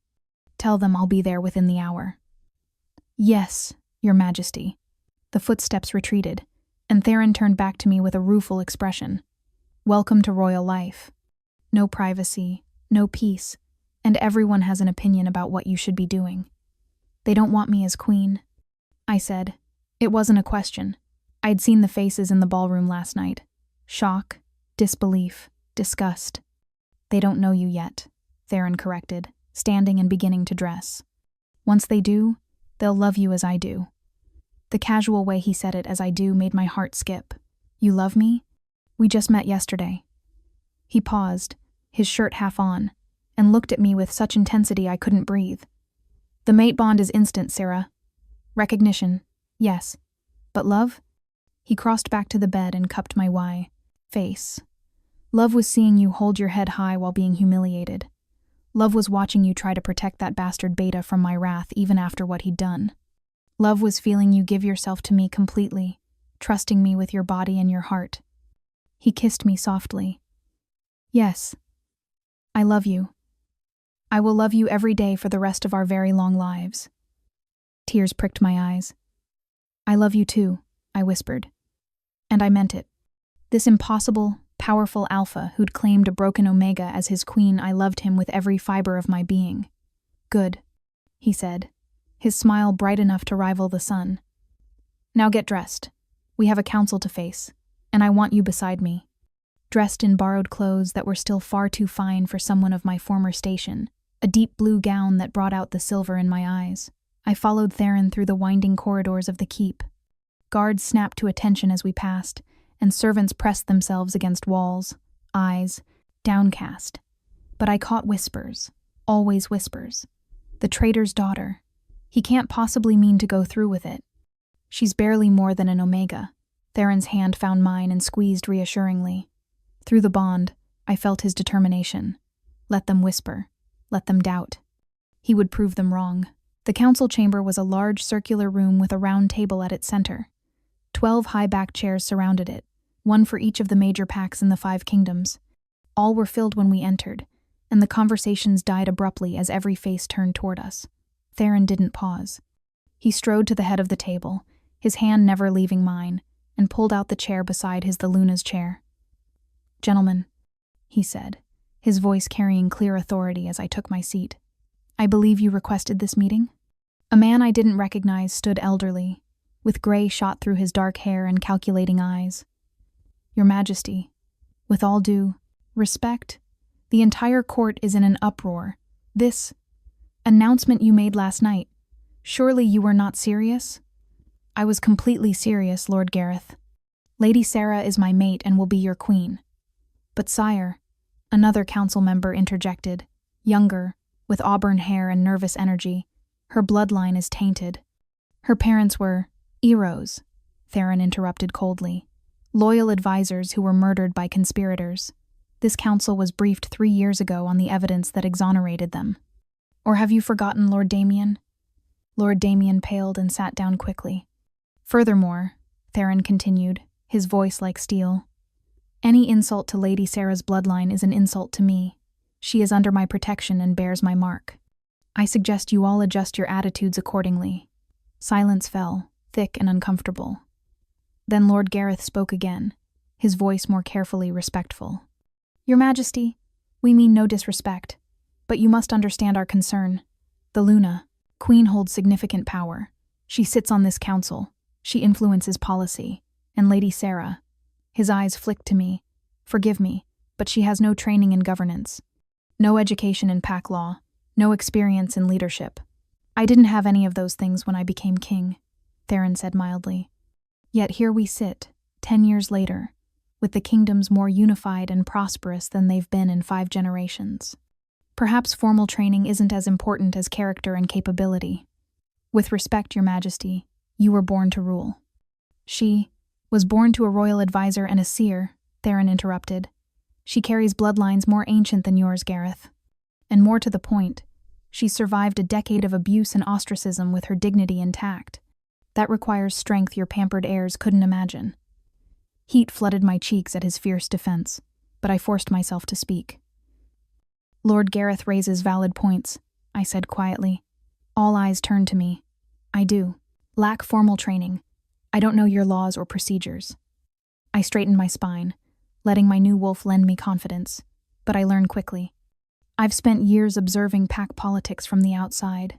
"Tell them I'll be there within the hour." "Yes, Your Majesty." The footsteps retreated, and Theron turned back to me with a rueful expression. "Welcome to royal life. No privacy, no peace, and everyone has an opinion about what you should be doing. They don't want me as queen," I said. It wasn't a question. I'd seen the faces in the ballroom last night. Shock, disbelief, disgust. "They don't know you yet," Theron corrected, standing and beginning to dress. "Once they do, they'll love you as I do." The casual way he said it as I do made my heart skip. "You love me? We just met yesterday." He paused, his shirt half on, and looked at me with such intensity I couldn't breathe. "The mate bond is instant, Sarah. Recognition, yes. But love?" He crossed back to the bed and cupped my face. "Love was seeing you hold your head high while being humiliated. Love was watching you try to protect that bastard Beta from my wrath even after what he'd done. Love was feeling you give yourself to me completely, trusting me with your body and your heart." He kissed me softly. "Yes. I love you. I will love you every day for the rest of our very long lives." Tears pricked my eyes. "I love you too," I whispered. And I meant it. This impossible, powerful alpha who'd claimed a broken Omega as his queen, I loved him with every fiber of my being. "Good," he said, his smile bright enough to rival the sun. "Now get dressed. We have a council to face, and I want you beside me." Dressed in borrowed clothes that were still far too fine for someone of my former station, a deep blue gown that brought out the silver in my eyes, I followed Theron through the winding corridors of the keep. Guards snapped to attention as we passed, and servants pressed themselves against walls, eyes downcast. But I caught whispers, always whispers. "The traitor's daughter. He can't possibly mean to go through with it. She's barely more than an Omega." Theron's hand found mine and squeezed reassuringly. Through the bond, I felt his determination. Let them whisper. Let them doubt. He would prove them wrong. The council chamber was a large circular room with a round table at its center. 12 high-backed chairs surrounded it, one for each of the major packs in the 5 kingdoms. All were filled when we entered, and the conversations died abruptly as every face turned toward us. Theron didn't pause. He strode to the head of the table, his hand never leaving mine, and pulled out the chair beside the Luna's chair. "Gentlemen," he said, his voice carrying clear authority as I took my seat. "I believe you requested this meeting?" A man I didn't recognize stood elderly, with gray shot through his dark hair and calculating eyes. "Your Majesty, with all due respect, the entire court is in an uproar. This announcement you made last night, surely you were not serious?" "I was completely serious, Lord Gareth. Lady Sarah is my mate and will be your queen." "But sire," another council member interjected, younger, with auburn hair and nervous energy, "her bloodline is tainted." "Her parents were heroes," Theron interrupted coldly. "Loyal advisors who were murdered by conspirators. This council was briefed 3 years ago on the evidence that exonerated them. Or have you forgotten, Lord Damien?" Lord Damien paled and sat down quickly. "Furthermore," Theron continued, his voice like steel, "any insult to Lady Sarah's bloodline is an insult to me. She is under my protection and bears my mark. I suggest you all adjust your attitudes accordingly." Silence fell, thick and uncomfortable. Then Lord Gareth spoke again, his voice more carefully respectful. "Your Majesty, we mean no disrespect, but you must understand our concern. The Luna, Queen, holds significant power. She sits on this council. She influences policy. And Lady Sarah," his eyes flicked to me, "forgive me, but she has no training in governance. No education in pack law. No experience in leadership." "I didn't have any of those things when I became king," Theron said mildly. "Yet here we sit, 10 years later, with the kingdoms more unified and prosperous than they've been in 5 generations. Perhaps formal training isn't as important as character and capability. With respect, Your Majesty, you were born to rule." "She was born to a royal advisor and a seer," Theron interrupted. "She carries bloodlines more ancient than yours, Gareth. And more to the point, she survived a decade of abuse and ostracism with her dignity intact. That requires strength your pampered heirs couldn't imagine." Heat flooded my cheeks at his fierce defense. but I forced myself to speak. Lord Gareth raises valid points, I said quietly. All eyes turned to me. I do. Lack formal training. I don't know your laws or procedures. I straightened my spine, letting my new wolf lend me confidence, but I learned quickly. I've spent years observing pack politics from the outside,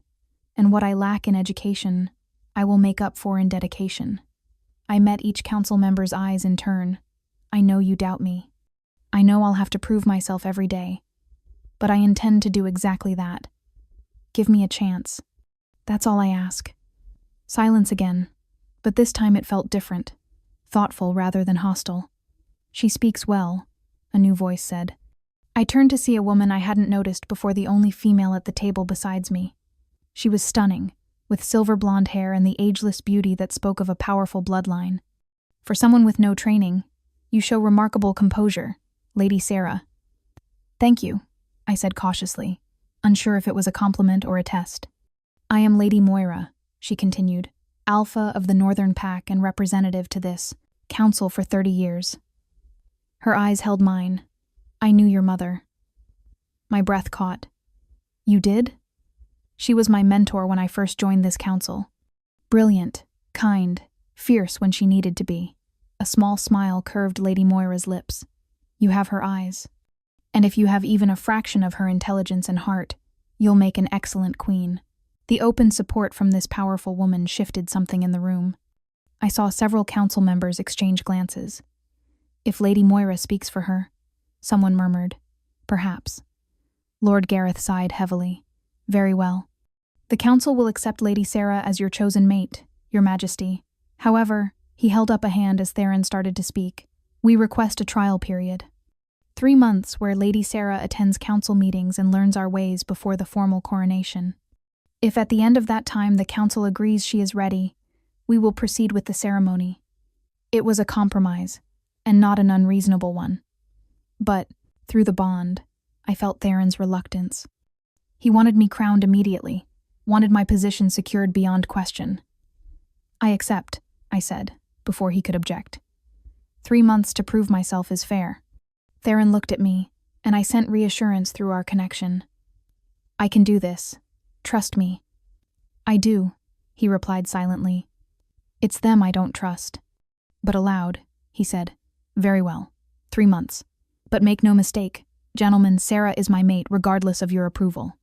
and what I lack in education, I will make up for in dedication. I met each council member's eyes in turn. I know you doubt me. I know I'll have to prove myself every day, but I intend to do exactly that. Give me a chance. That's all I ask. Silence again, but this time it felt different, thoughtful rather than hostile. She speaks well, a new voice said. I turned to see a woman I hadn't noticed before, the only female at the table besides me. She was stunning, with silver blonde hair and the ageless beauty that spoke of a powerful bloodline. For someone with no training, you show remarkable composure, Lady Sarah. Thank you, I said cautiously, unsure if it was a compliment or a test. I am Lady Moira, she continued, alpha of the Northern Pack and representative to this council for 30 years. Her eyes held mine. I knew your mother. My breath caught. You did? She was my mentor when I first joined this council. Brilliant, kind, fierce when she needed to be. A small smile curved Lady Moira's lips. You have her eyes. And if you have even a fraction of her intelligence and heart, you'll make an excellent queen. The open support from this powerful woman shifted something in the room. I saw several council members exchange glances. If Lady Moira speaks for her, someone murmured. Perhaps. Lord Gareth sighed heavily. Very well. The council will accept Lady Sarah as your chosen mate, Your Majesty. However, he held up a hand as Theron started to speak. We request a trial period. 3 months where Lady Sarah attends council meetings and learns our ways before the formal coronation. If at the end of that time the council agrees she is ready, we will proceed with the ceremony. It was a compromise, and not an unreasonable one. But, through the bond, I felt Theron's reluctance. He wanted me crowned immediately, wanted my position secured beyond question. I accept, I said, before he could object. 3 months to prove myself is fair. Theron looked at me, and I sent reassurance through our connection. I can do this. Trust me. I do, he replied silently. It's them I don't trust. But aloud, he said, Very well. 3 months. But make no mistake, gentlemen, Sarah is my mate regardless of your approval.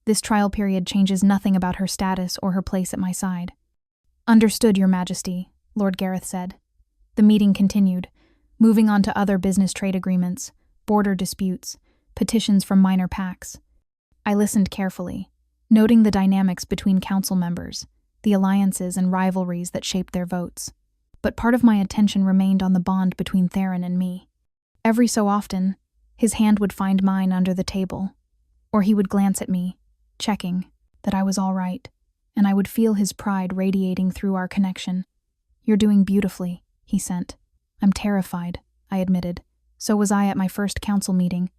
This trial period changes nothing about her status or her place at my side. Understood, Your Majesty, Lord Gareth said. The meeting continued, moving on to other business trade agreements, border disputes, petitions from minor packs. I listened carefully, noting the dynamics between council members, the alliances and rivalries that shaped their votes. But part of my attention remained on the bond between Theron and me. Every so often, his hand would find mine under the table, or he would glance at me, checking that I was all right, and I would feel his pride radiating through our connection. You're doing beautifully, he sent. I'm terrified, I admitted. So was I at my first council meeting.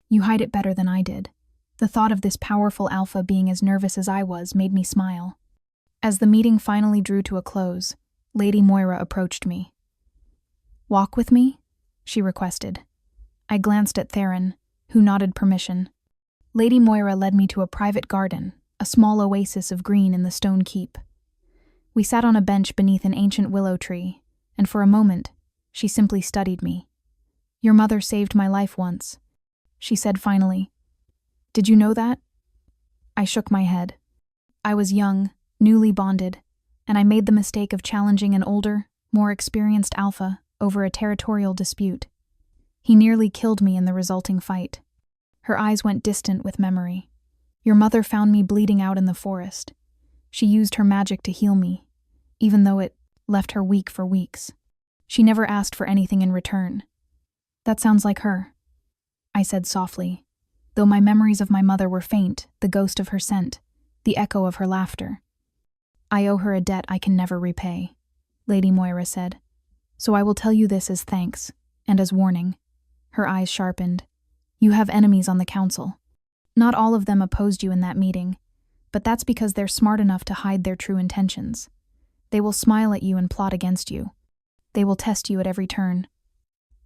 You hide it better than I did. The thought of this powerful alpha being as nervous as I was made me smile. As the meeting finally drew to a close, Lady Moira approached me. Walk with me? She requested. I glanced at Theron, who nodded permission. Lady Moira led me to a private garden, a small oasis of green in the stone keep. We sat on a bench beneath an ancient willow tree, and for a moment, she simply studied me. Your mother saved my life once, she said finally. Did you know that? I shook my head. I was young, newly bonded, and I made the mistake of challenging an older, more experienced alpha over a territorial dispute. He nearly killed me in the resulting fight. Her eyes went distant with memory. Your mother found me bleeding out in the forest. She used her magic to heal me, even though it left her weak for weeks. She never asked for anything in return. That sounds like her, I said softly. Though my memories of my mother were faint, the ghost of her scent, the echo of her laughter. I owe her a debt I can never repay, Lady Moira said. So I will tell you this as thanks, and as warning. Her eyes sharpened. You have enemies on the council. Not all of them opposed you in that meeting, but that's because they're smart enough to hide their true intentions. They will smile at you and plot against you. They will test you at every turn.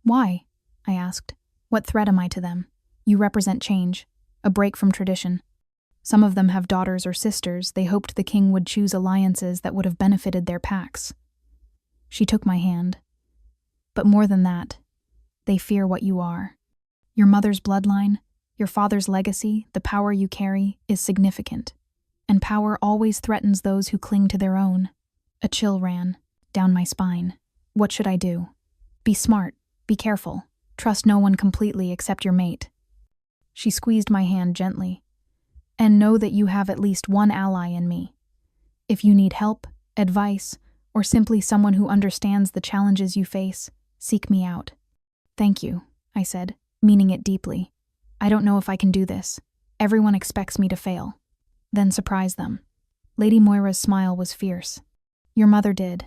Why? I asked. What threat am I to them? You represent change, a break from tradition. Some of them have daughters or sisters. They hoped the king would choose alliances that would have benefited their packs. She took my hand. But more than that, they fear what you are. Your mother's bloodline, your father's legacy, the power you carry, is significant. And power always threatens those who cling to their own. A chill ran down my spine. What should I do? Be smart, be careful, trust no one completely except your mate. She squeezed my hand gently. And know that you have at least one ally in me. If you need help, advice, or simply someone who understands the challenges you face, seek me out. Thank you, I said, meaning it deeply. I don't know if I can do this. Everyone expects me to fail. Then surprise them. Lady Moira's smile was fierce. Your mother did.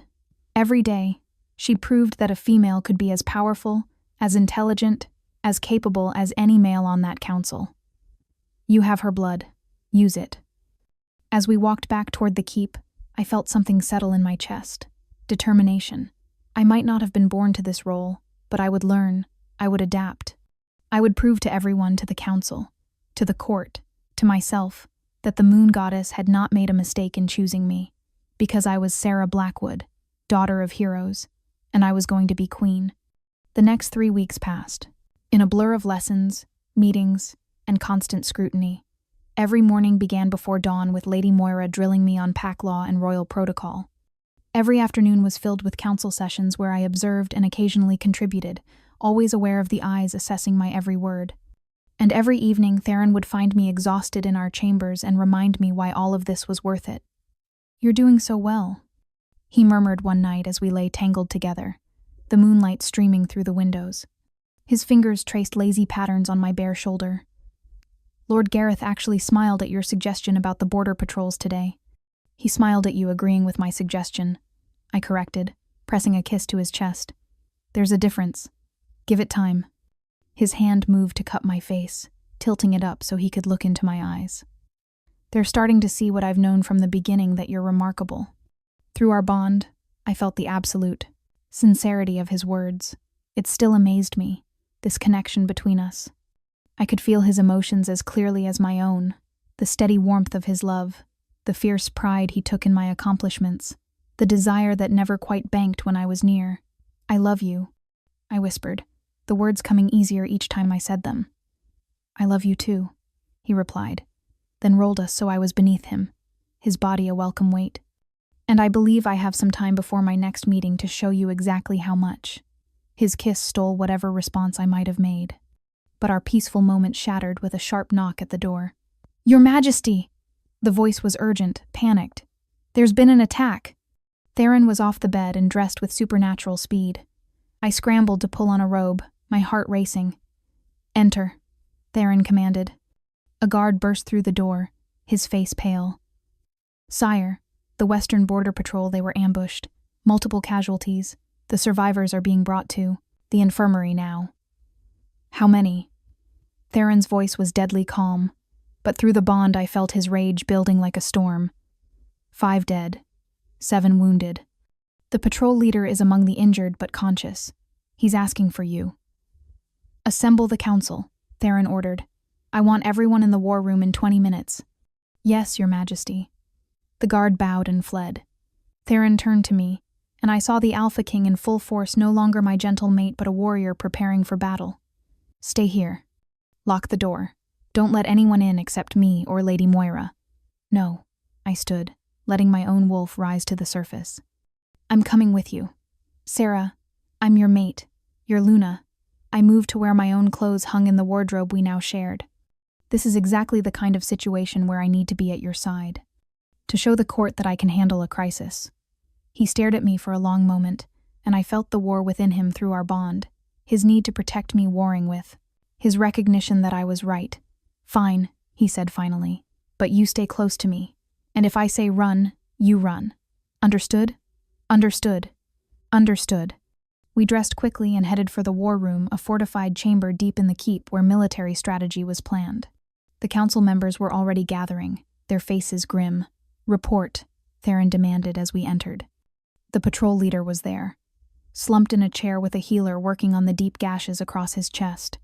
Every day, she proved that a female could be as powerful, as intelligent, as capable as any male on that council. You have her blood. Use it. As we walked back toward the keep, I felt something settle in my chest. Determination. I might not have been born to this role, but I would learn, I would adapt. I would prove to everyone, to the council, to the court, to myself, that the moon goddess had not made a mistake in choosing me, because I was Sarah Blackwood, daughter of heroes, and I was going to be queen. The next 3 weeks passed, in a blur of lessons, meetings, and constant scrutiny. Every morning began before dawn with Lady Moira drilling me on pack law and royal protocol. Every afternoon was filled with council sessions where I observed and occasionally contributed, always aware of the eyes assessing my every word. And every evening Theron would find me exhausted in our chambers and remind me why all of this was worth it. You're doing so well, he murmured one night as we lay tangled together, the moonlight streaming through the windows. His fingers traced lazy patterns on my bare shoulder. Lord Gareth actually smiled at your suggestion about the border patrols today. He smiled at you, agreeing with my suggestion, I corrected, pressing a kiss to his chest. There's a difference. Give it time. His hand moved to cup my face, tilting it up so he could look into my eyes. They're starting to see what I've known from the beginning, that you're remarkable. Through our bond, I felt the absolute sincerity of his words. It still amazed me, this connection between us. I could feel his emotions as clearly as my own, the steady warmth of his love, the fierce pride he took in my accomplishments, the desire that never quite banked when I was near. I love you, I whispered, the words coming easier each time I said them. I love you too, he replied, then rolled us so I was beneath him, his body a welcome weight. And I believe I have some time before my next meeting to show you exactly how much. His kiss stole whatever response I might have made. But our peaceful moment shattered with a sharp knock at the door. Your Majesty! The voice was urgent, panicked. There's been an attack. Theron was off the bed and dressed with supernatural speed. I scrambled to pull on a robe, my heart racing. Enter, Theron commanded. A guard burst through the door, his face pale. Sire, the Western Border Patrol, they were ambushed. Multiple casualties. The survivors are being brought to the infirmary now. How many? Theron's voice was deadly calm, but through the bond I felt his rage building like a storm. 5 dead, 7 wounded. The patrol leader is among the injured but conscious. He's asking for you. Assemble the council, Theron ordered. I want everyone in the war room in 20 minutes. Yes, Your Majesty. The guard bowed and fled. Theron turned to me, and I saw the Alpha King in full force, no longer my gentle mate but a warrior preparing for battle. Stay here. Lock the door. Don't let anyone in except me or Lady Moira. No, I stood, letting my own wolf rise to the surface. I'm coming with you. Sarah, I'm your mate, your Luna. I moved to where my own clothes hung in the wardrobe we now shared. This is exactly the kind of situation where I need to be at your side, to show the court that I can handle a crisis. He stared at me for a long moment, and I felt the war within him through our bond, his need to protect me warring with, his recognition that I was right. Fine, he said finally, but you stay close to me, and if I say run, you run. Understood? Understood. Understood. We dressed quickly and headed for the war room, a fortified chamber deep in the keep where military strategy was planned. The council members were already gathering, their faces grim. Report, Theron demanded as we entered. The patrol leader was there, slumped in a chair with a healer working on the deep gashes across his chest.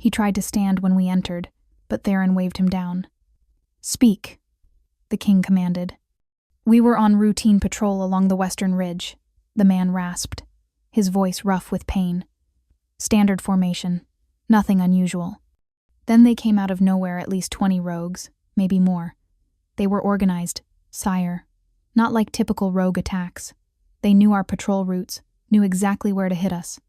He tried to stand when we entered, but Theron waved him down. "Speak," the king commanded. "We were on routine patrol along the western ridge," the man rasped, his voice rough with pain. "Standard formation. Nothing unusual." Then they came out of nowhere, at least 20 rogues, maybe more. They were organized, sire. Not like typical rogue attacks. They knew our patrol routes, knew exactly where to hit us.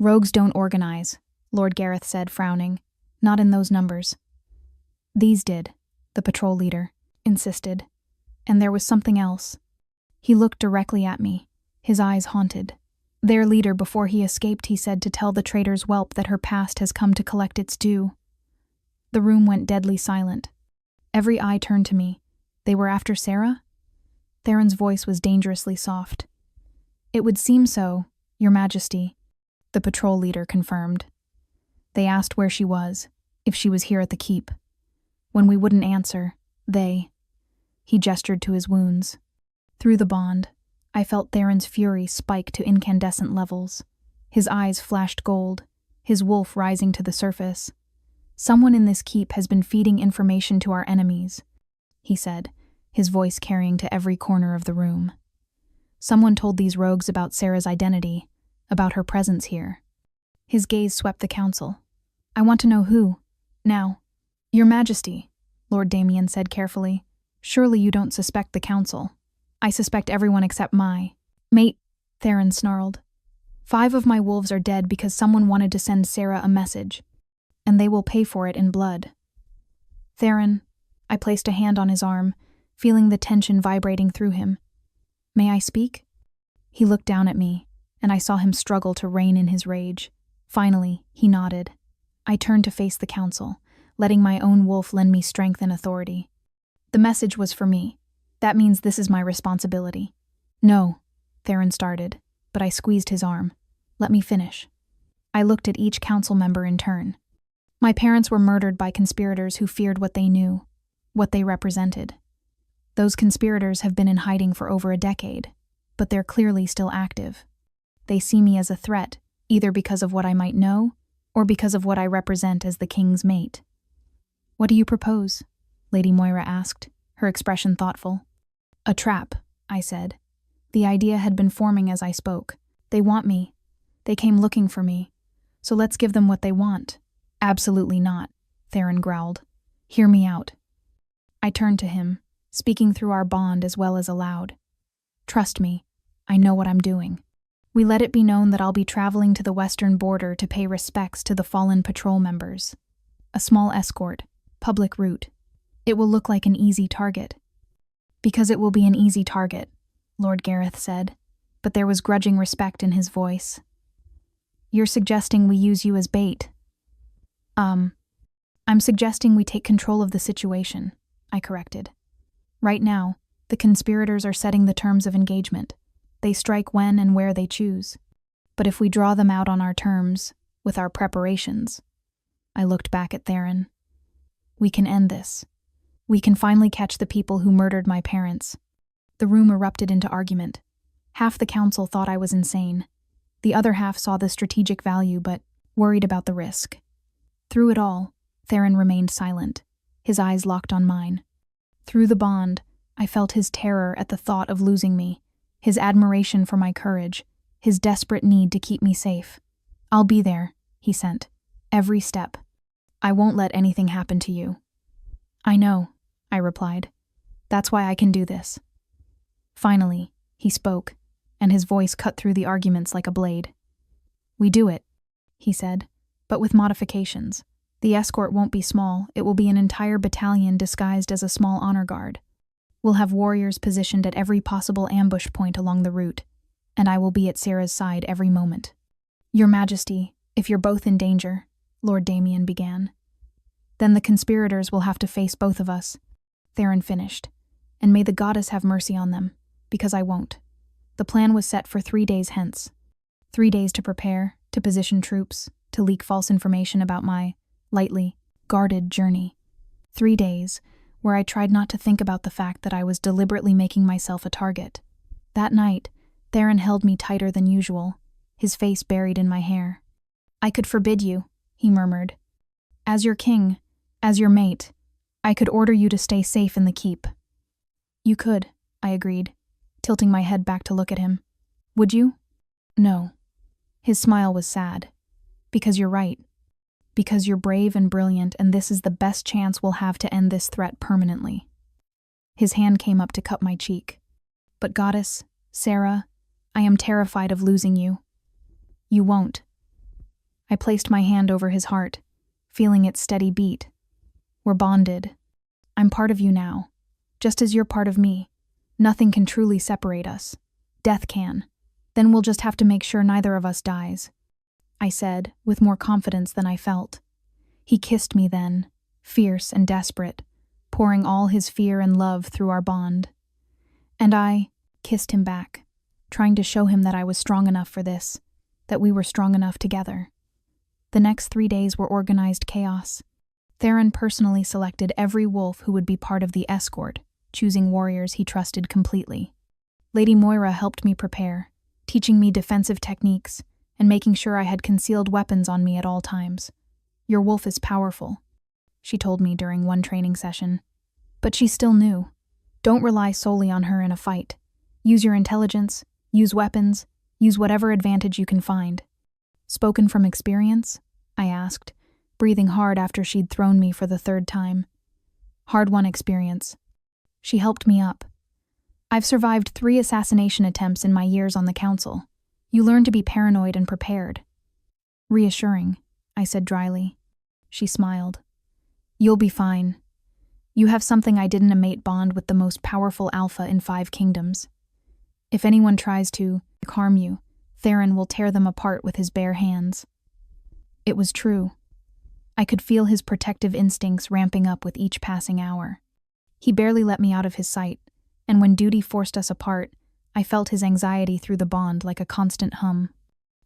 "Rogues don't organize," Lord Gareth said, frowning. "Not in those numbers." "These did," the patrol leader insisted. And there was something else. He looked directly at me, his eyes haunted. "Their leader, before he escaped, he said to tell the traitor's whelp that her past has come to collect its due." The room went deadly silent. Every eye turned to me. They were after Sarah? Theron's voice was dangerously soft. "It would seem so, Your Majesty," the patrol leader confirmed. "They asked where she was, if she was here at the keep. When we wouldn't answer, he gestured to his wounds. Through the bond, I felt Theron's fury spike to incandescent levels. His eyes flashed gold, his wolf rising to the surface. "Someone in this keep has been feeding information to our enemies," he said, his voice carrying to every corner of the room. "Someone told these rogues about Sarah's identity, about her presence here." His gaze swept the council. "I want to know who. Now." "Your Majesty," Lord Damien said carefully, "surely you don't suspect the council." "I suspect everyone except my mate," Theron snarled. "5 of my wolves are dead because someone wanted to send Sarah a message, and they will pay for it in blood." "Theron," I placed a hand on his arm, feeling the tension vibrating through him. "May I speak?" He looked down at me, and I saw him struggle to rein in his rage. Finally, he nodded. I turned to face the council, letting my own wolf lend me strength and authority. "The message was for me. That means this is my responsibility." "No," Theron started, but I squeezed his arm. "Let me finish." I looked at each council member in turn. My parents were murdered by conspirators who feared what they knew, what they represented. Those conspirators have been in hiding for over a decade, but they're clearly still active. They see me as a threat, either because of what I might know, or because of what I represent as the king's mate. "What do you propose?" Lady Moira asked, her expression thoughtful. "A trap," I said. The idea had been forming as I spoke. "They want me. They came looking for me. So let's give them what they want." "Absolutely not," Theron growled. "Hear me out." I turned to him, speaking through our bond as well as aloud. "Trust me, I know what I'm doing. We let it be known that I'll be traveling to the western border to pay respects to the fallen patrol members. A small escort, public route. It will look like an easy target." "Because it will be an easy target," Lord Gareth said, but there was grudging respect in his voice. "You're suggesting we use you as bait." I'm suggesting we take control of the situation," I corrected. "Right now, the conspirators are setting the terms of engagement. They strike when and where they choose. But if we draw them out on our terms, with our preparations," I looked back at Theron, "we can end this. We can finally catch the people who murdered my parents." The room erupted into argument. Half the council thought I was insane. The other half saw the strategic value but worried about the risk. Through it all, Theron remained silent, his eyes locked on mine. Through the bond, I felt his terror at the thought of losing me, his admiration for my courage, his desperate need to keep me safe. "I'll be there," he sent, "every step. I won't let anything happen to you." "I know," I replied. "That's why I can do this." Finally, he spoke, and his voice cut through the arguments like a blade. "We do it," he said, "but with modifications. The escort won't be small, it will be an entire battalion disguised as a small honor guard. We'll have warriors positioned at every possible ambush point along the route, and I will be at Sarah's side every moment." "Your Majesty, if you're both in danger," Lord Damien began. "Then the conspirators will have to face both of us," Theron finished. "And may the goddess have mercy on them, because I won't." The plan was set for 3 days hence. 3 days to prepare, to position troops, to leak false information about my lightly guarded journey. 3 days where I tried not to think about the fact that I was deliberately making myself a target. That night, Theron held me tighter than usual, his face buried in my hair. "I could forbid you," he murmured, As your king, as your mate, I could order you to stay safe in the keep." "You could," I agreed, tilting my head back to look at him. "Would you?" "No." His smile was sad. "Because you're right. Because you're brave and brilliant, and this is the best chance we'll have to end this threat permanently." His hand came up to cup my cheek. "But Goddess, Sarah, I am terrified of losing you." "You won't." I placed my hand over his heart, feeling its steady beat. "We're bonded. I'm part of you now, just as you're part of me. Nothing can truly separate us. Death can. Then we'll just have to make sure neither of us dies," I said, with more confidence than I felt. He kissed me then, fierce and desperate, pouring all his fear and love through our bond. And I kissed him back, trying to show him that I was strong enough for this, that we were strong enough together. The next 3 days were organized chaos. Theron personally selected every wolf who would be part of the escort, choosing warriors he trusted completely. Lady Moira helped me prepare, teaching me defensive techniques and making sure I had concealed weapons on me at all times. "Your wolf is powerful," she told me during one training session. But she still knew. Don't rely solely on her in a fight. Use your intelligence, use weapons, use whatever advantage you can find. "Spoken from experience?" I asked, breathing hard after she'd thrown me for the 3rd time. "Hard-won experience." She helped me up. "I've survived 3 assassination attempts in my years on the council. You learn to be paranoid and prepared." "Reassuring," I said dryly. She smiled. "You'll be fine. You have something I didn't, a mate bond with the most powerful alpha in 5 kingdoms. If anyone tries to harm you, Theron will tear them apart with his bare hands." It was true. I could feel his protective instincts ramping up with each passing hour. He barely let me out of his sight, and when duty forced us apart, I felt his anxiety through the bond like a constant hum.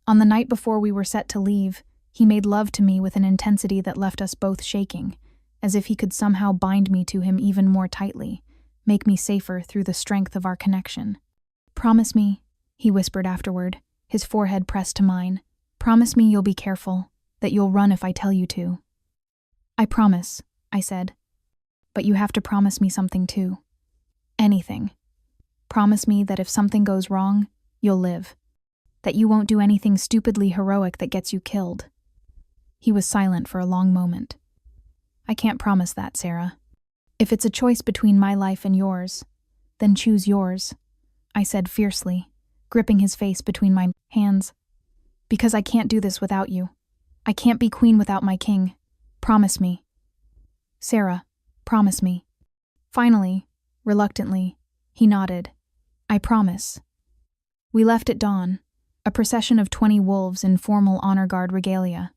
On the night before we were set to leave, he made love to me with an intensity that left us both shaking, as if he could somehow bind me to him even more tightly, make me safer through the strength of our connection. "Promise me," he whispered afterward, his forehead pressed to mine. "Promise me you'll be careful, that you'll run if I tell you to." "I promise," I said. "But you have to promise me something too. Anything. Promise me that if something goes wrong, you'll live. That you won't do anything stupidly heroic that gets you killed." He was silent for a long moment. "I can't promise that, Sarah. If it's a choice between my life and yours, then choose yours," I said fiercely, gripping his face between my hands. "Because I can't do this without you. I can't be queen without my king. Promise me. Sarah, promise me." Finally, reluctantly, he nodded. "I promise." We left at dawn, a procession of 20 wolves in formal honor guard regalia.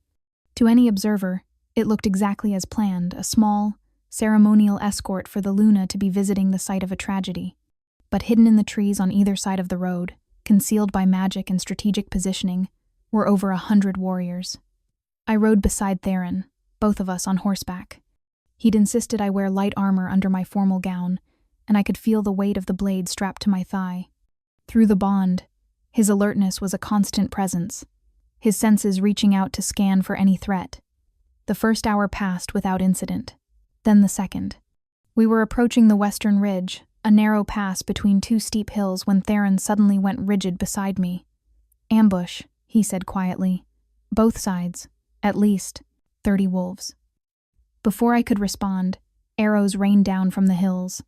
To any observer, it looked exactly as planned, a small, ceremonial escort for the Luna to be visiting the site of a tragedy. But hidden in the trees on either side of the road, concealed by magic and strategic positioning, were over 100 warriors. I rode beside Theron, both of us on horseback. He'd insisted I wear light armor under my formal gown, and I could feel the weight of the blade strapped to my thigh. Through the bond, his alertness was a constant presence, his senses reaching out to scan for any threat. The first hour passed without incident, then the second. We were approaching the western ridge, a narrow pass between 2 steep hills, when Theron suddenly went rigid beside me. "Ambush," he said quietly. "Both sides, at least 30 wolves." Before I could respond, arrows rained down from the hills.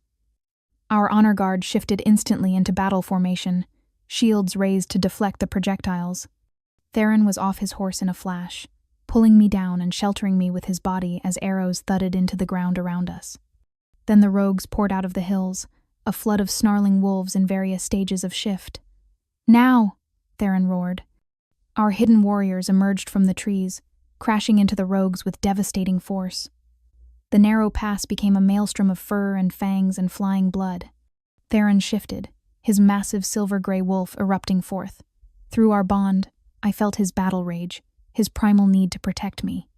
Our honor guard shifted instantly into battle formation, shields raised to deflect the projectiles. Theron was off his horse in a flash, pulling me down and sheltering me with his body as arrows thudded into the ground around us. Then the rogues poured out of the hills, a flood of snarling wolves in various stages of shift. "Now!" Theron roared. Our hidden warriors emerged from the trees, crashing into the rogues with devastating force. The narrow pass became a maelstrom of fur and fangs and flying blood. Theron shifted, his massive silver-gray wolf erupting forth. Through our bond, I felt his battle rage, his primal need to protect me.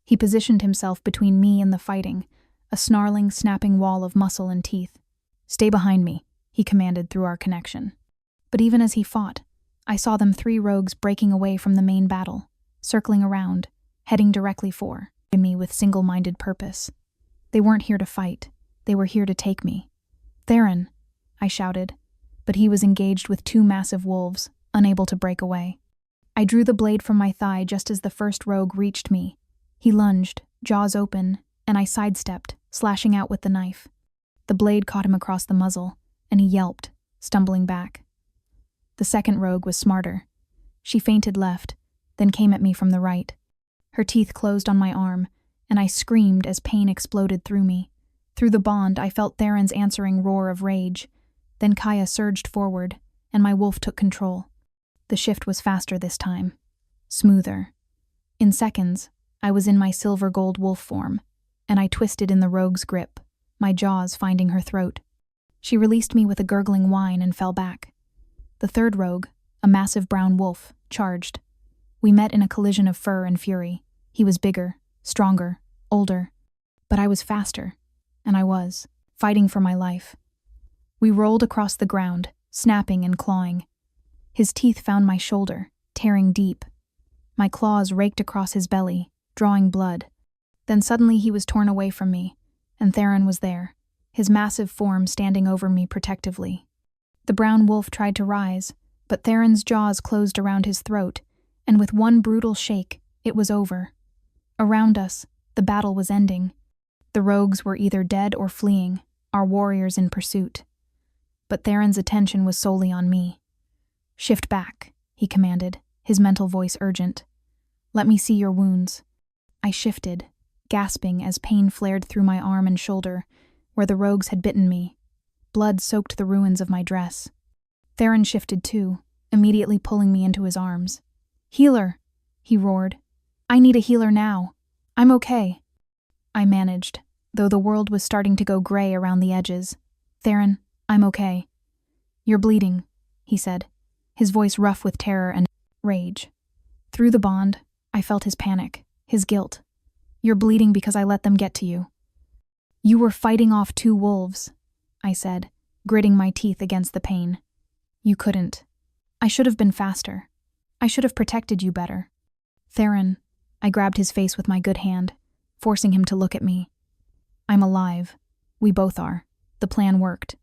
He positioned himself between me and the fighting, a snarling, snapping wall of muscle and teeth. "Stay behind me," he commanded through our connection. But even as he fought, I saw them 3 rogues breaking away from the main battle, circling around, heading directly for me with single-minded purpose. They weren't here to fight. They were here to take me. "Theron," I shouted, but he was engaged with two massive wolves, unable to break away. I drew the blade from my thigh just as the first rogue reached me. He lunged, jaws open, and I sidestepped, slashing out with the knife. The blade caught him across the muzzle, and he yelped, stumbling back. The second rogue was smarter. She feinted left, then came at me from the right. Her teeth closed on my arm, and I screamed as pain exploded through me. Through the bond, I felt Theron's answering roar of rage. Then Kaya surged forward, and my wolf took control. The shift was faster this time. Smoother. In seconds, I was in my silver-gold wolf form, and I twisted in the rogue's grip, my jaws finding her throat. She released me with a gurgling whine and fell back. The third rogue, a massive brown wolf, charged. We met in a collision of fur and fury. He was bigger, stronger, older. But I was faster, and I was, fighting for my life. We rolled across the ground, snapping and clawing. His teeth found my shoulder, tearing deep. My claws raked across his belly, drawing blood. Then suddenly he was torn away from me, and Theron was there, his massive form standing over me protectively. The brown wolf tried to rise, but Theron's jaws closed around his throat, and with one brutal shake, it was over. Around us, the battle was ending. The rogues were either dead or fleeing, our warriors in pursuit. But Theron's attention was solely on me. "Shift back," he commanded, his mental voice urgent. "Let me see your wounds." I shifted, gasping as pain flared through my arm and shoulder, where the rogues had bitten me. Blood soaked the ruins of my dress. Theron shifted too, immediately pulling me into his arms. "Healer!" he roared. "I need a healer now. I'm okay." I managed, though the world was starting to go gray around the edges. "Theron, I'm okay." "You're bleeding," he said, his voice rough with terror and rage. Through the bond, I felt his panic, his guilt. "You're bleeding because I let them get to you." "You were fighting off two wolves," I said, gritting my teeth against the pain. "You couldn't. I should have been faster. I should have protected you better." "Theron," I grabbed his face with my good hand, forcing him to look at me. "I'm alive. We both are. The plan worked."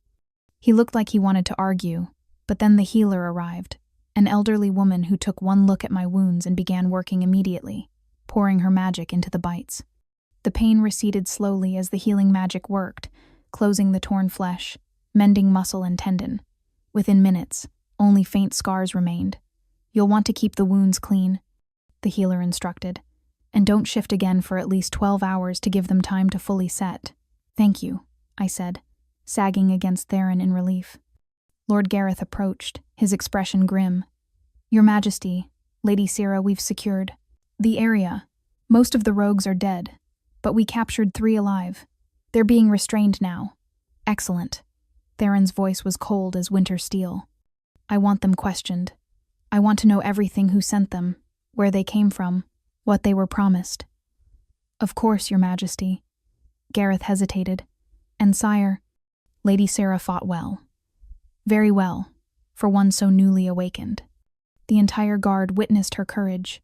He looked like he wanted to argue, but then the healer arrived, an elderly woman who took one look at my wounds and began working immediately, pouring her magic into the bites. The pain receded slowly as the healing magic worked, closing the torn flesh, mending muscle and tendon. Within minutes, only faint scars remained. "You'll want to keep the wounds clean," the healer instructed, "and don't shift again for at least 12 hours to give them time to fully set." "Thank you," I said, sagging against Theron in relief. Lord Gareth approached, his expression grim. "Your Majesty, Lady Sierra, we've secured the area. Most of the rogues are dead, but we captured 3 alive. They're being restrained now." "Excellent." Theron's voice was cold as winter steel. "I want them questioned. I want to know everything: who sent them, where they came from, what they were promised." "Of course, Your Majesty." Gareth hesitated. "And sire." Lady Sierra fought well. Very well, for one so newly awakened. The entire guard witnessed her courage.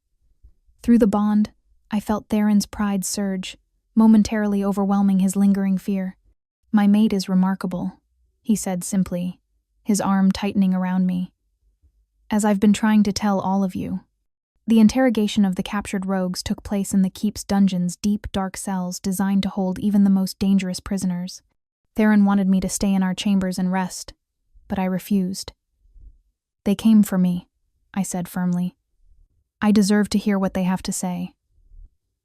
Through the bond, I felt Theron's pride surge, momentarily overwhelming his lingering fear. "My mate is remarkable," he said simply, his arm tightening around me. "As I've been trying to tell all of you." The interrogation of the captured rogues took place in the keep's dungeon's deep, dark cells designed to hold even the most dangerous prisoners. Theron wanted me to stay in our chambers and rest, but I refused. "They came for me," I said firmly. "I deserve to hear what they have to say."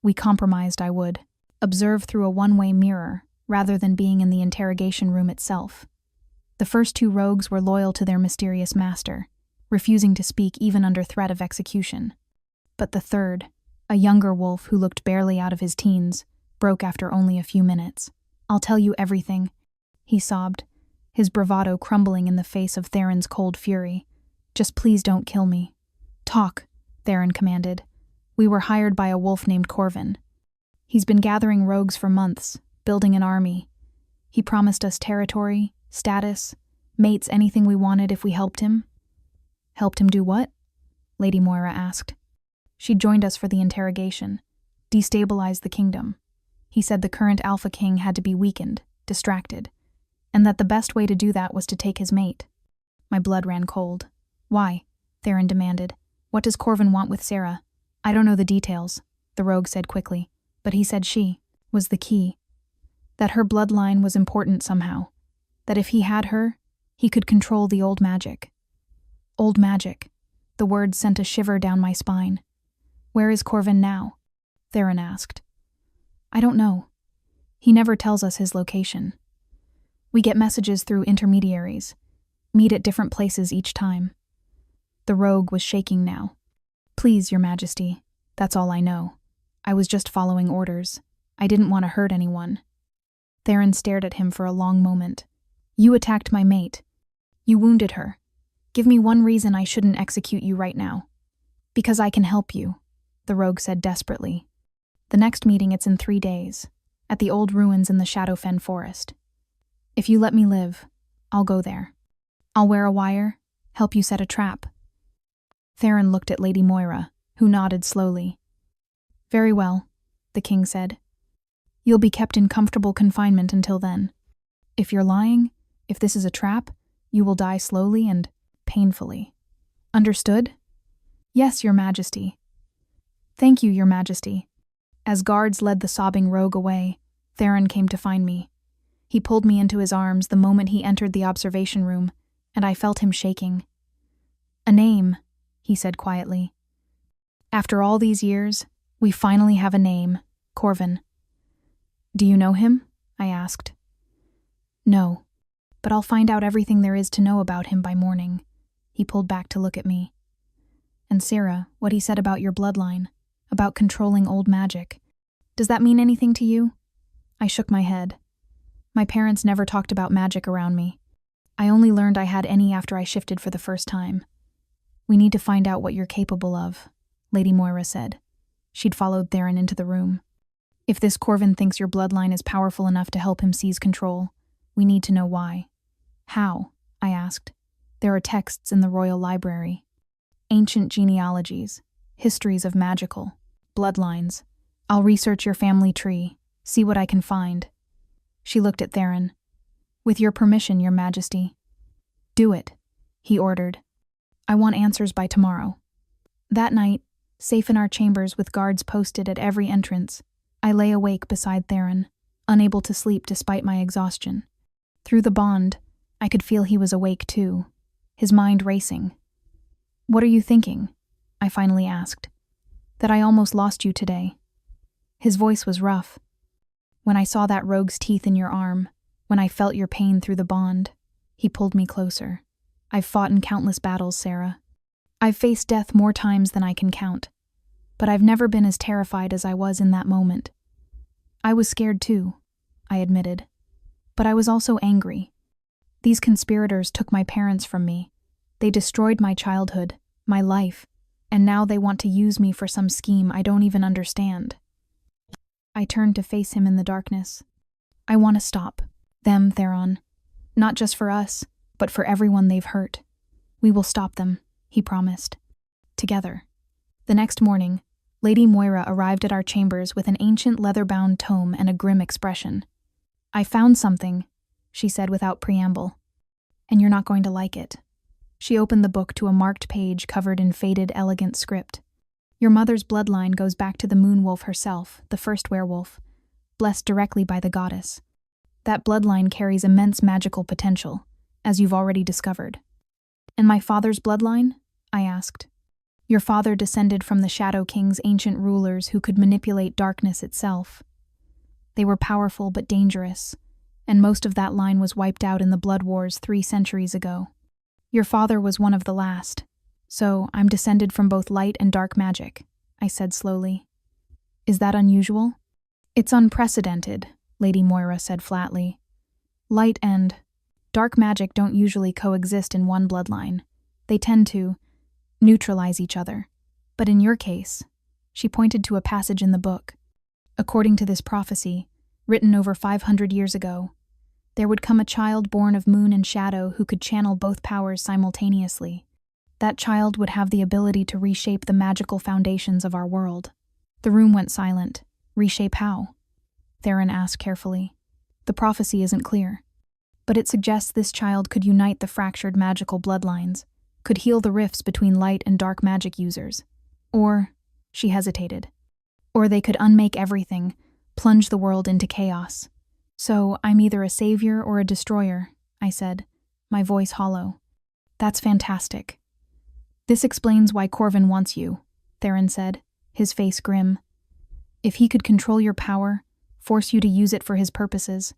We compromised I would observe through a one-way mirror rather than being in the interrogation room itself. The first 2 rogues were loyal to their mysterious master, refusing to speak even under threat of execution. But the third, a younger wolf who looked barely out of his teens, broke after only a few minutes. "I'll tell you everything," he sobbed, his bravado crumbling in the face of Theron's cold fury. "Just please don't kill me." "Talk," Theron commanded. "We were hired by a wolf named Corvin. He's been gathering rogues for months, building an army. He promised us territory, status, mates, anything we wanted if we helped him." "Helped him do what?" Lady Moira asked. She'd joined us for the interrogation. destabilize the kingdom. He said the current Alpha King had to be weakened, distracted, and that the best way to do that was to take his mate. My blood ran cold. Why? Theron demanded. What does Corvin want with Sarah? I don't know the details, the rogue said quickly, but he said she was the key. That her bloodline was important somehow. That if he had her, he could control the old magic. Old magic. The word sent a shiver down my spine. Where is Corvin now? Theron asked. I don't know. He never tells us his location. We get messages through intermediaries, meet at different places each time. The rogue was shaking now. Please, Your Majesty, that's all I know. I was just following orders. I didn't want to hurt anyone. Theron stared at him for a long moment. You attacked my mate. You wounded her. Give me one reason I shouldn't execute you right now. Because I can help you, the rogue said desperately. The next meeting, it's in 3 days, at the old ruins in the Shadowfen forest. If you let me live, I'll go there. I'll wear a wire, help you set a trap. Theron looked at Lady Moira, who nodded slowly. Very well, the king said. You'll be kept in comfortable confinement until then. If you're lying, if this is a trap, you will die slowly and painfully. Understood? Yes, Your Majesty. Thank you, Your Majesty. As guards led the sobbing rogue away, Theron came to find me. He pulled me into his arms the moment he entered the observation room, and I felt him shaking. A name, he said quietly. After all these years, we finally have a name, Corvin. Do you know him? I asked. No, but I'll find out everything there is to know about him by morning. He pulled back to look at me. And Sarah, what he said about your bloodline, about controlling old magic. Does that mean anything to you? I shook my head. My parents never talked about magic around me. I only learned I had any after I shifted for the first time. We need to find out what you're capable of, Lady Moira said. She'd followed Theron into the room. If this Corvin thinks your bloodline is powerful enough to help him seize control, we need to know why. How? I asked. There are texts in the royal library. Ancient genealogies, histories of magical, bloodlines. I'll research your family tree, see what I can find. She looked at Theron. With your permission, Your Majesty. Do it, he ordered. I want answers by tomorrow. That night, safe in our chambers with guards posted at every entrance, I lay awake beside Theron, unable to sleep despite my exhaustion. Through the bond, I could feel he was awake too, his mind racing. What are you thinking? I finally asked. That I almost lost you today. His voice was rough. When I saw that rogue's teeth in your arm, when I felt your pain through the bond, he pulled me closer. I've fought in countless battles, Sarah. I've faced death more times than I can count, but I've never been as terrified as I was in that moment. I was scared too, I admitted, but I was also angry. These conspirators took my parents from me. They destroyed my childhood, my life, and now they want to use me for some scheme I don't even understand. I turned to face him in the darkness. I want to stop them, Theron. Not just for us, but for everyone they've hurt. We will stop them, he promised. Together. The next morning, Lady Moira arrived at our chambers with an ancient leather-bound tome and a grim expression. I found something, she said without preamble. And you're not going to like it. She opened the book to a marked page covered in faded, elegant script. Your mother's bloodline goes back to the moon wolf herself, the first werewolf, blessed directly by the goddess. That bloodline carries immense magical potential, as you've already discovered. And my father's bloodline? I asked. Your father descended from the Shadow King's ancient rulers who could manipulate darkness itself. They were powerful but dangerous, and most of that line was wiped out in the Blood Wars 3 centuries ago. Your father was one of the last, so I'm descended from both light and dark magic, I said slowly. Is that unusual? It's unprecedented, Lady Moira said flatly. Light and dark magic don't usually coexist in one bloodline. They tend to neutralize each other. But in your case, she pointed to a passage in the book. According to this prophecy, written over 500 years ago, there would come a child born of moon and shadow who could channel both powers simultaneously. That child would have the ability to reshape the magical foundations of our world. The room went silent. Reshape how? Theron asked carefully. The prophecy isn't clear, but it suggests this child could unite the fractured magical bloodlines, could heal the rifts between light and dark magic users. Or, she hesitated, or they could unmake everything, plunge the world into chaos. So, I'm either a savior or a destroyer, I said, my voice hollow. That's fantastic. This explains why Corvin wants you, Theron said, his face grim. If he could control your power, force you to use it for his purposes,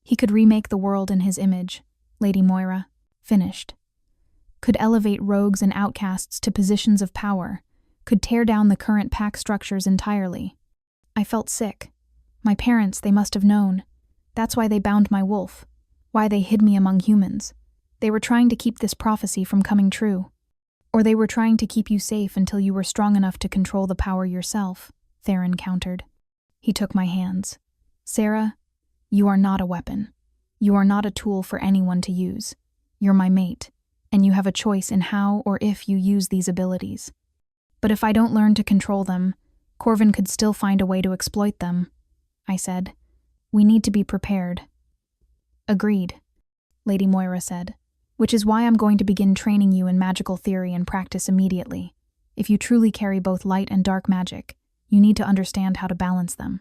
he could remake the world in his image, Lady Moira finished. Could elevate rogues and outcasts to positions of power, could tear down the current pack structures entirely. I felt sick. My parents, they must have known. That's why they bound my wolf, why they hid me among humans. They were trying to keep this prophecy from coming true. Or they were trying to keep you safe until you were strong enough to control the power yourself, Theron countered. He took my hands. Sarah, you are not a weapon. You are not a tool for anyone to use. You're my mate, and you have a choice in how or if you use these abilities. But if I don't learn to control them, Corvin could still find a way to exploit them, I said. We need to be prepared. Agreed, Lady Moira said, which is why I'm going to begin training you in magical theory and practice immediately. If you truly carry both light and dark magic, you need to understand how to balance them.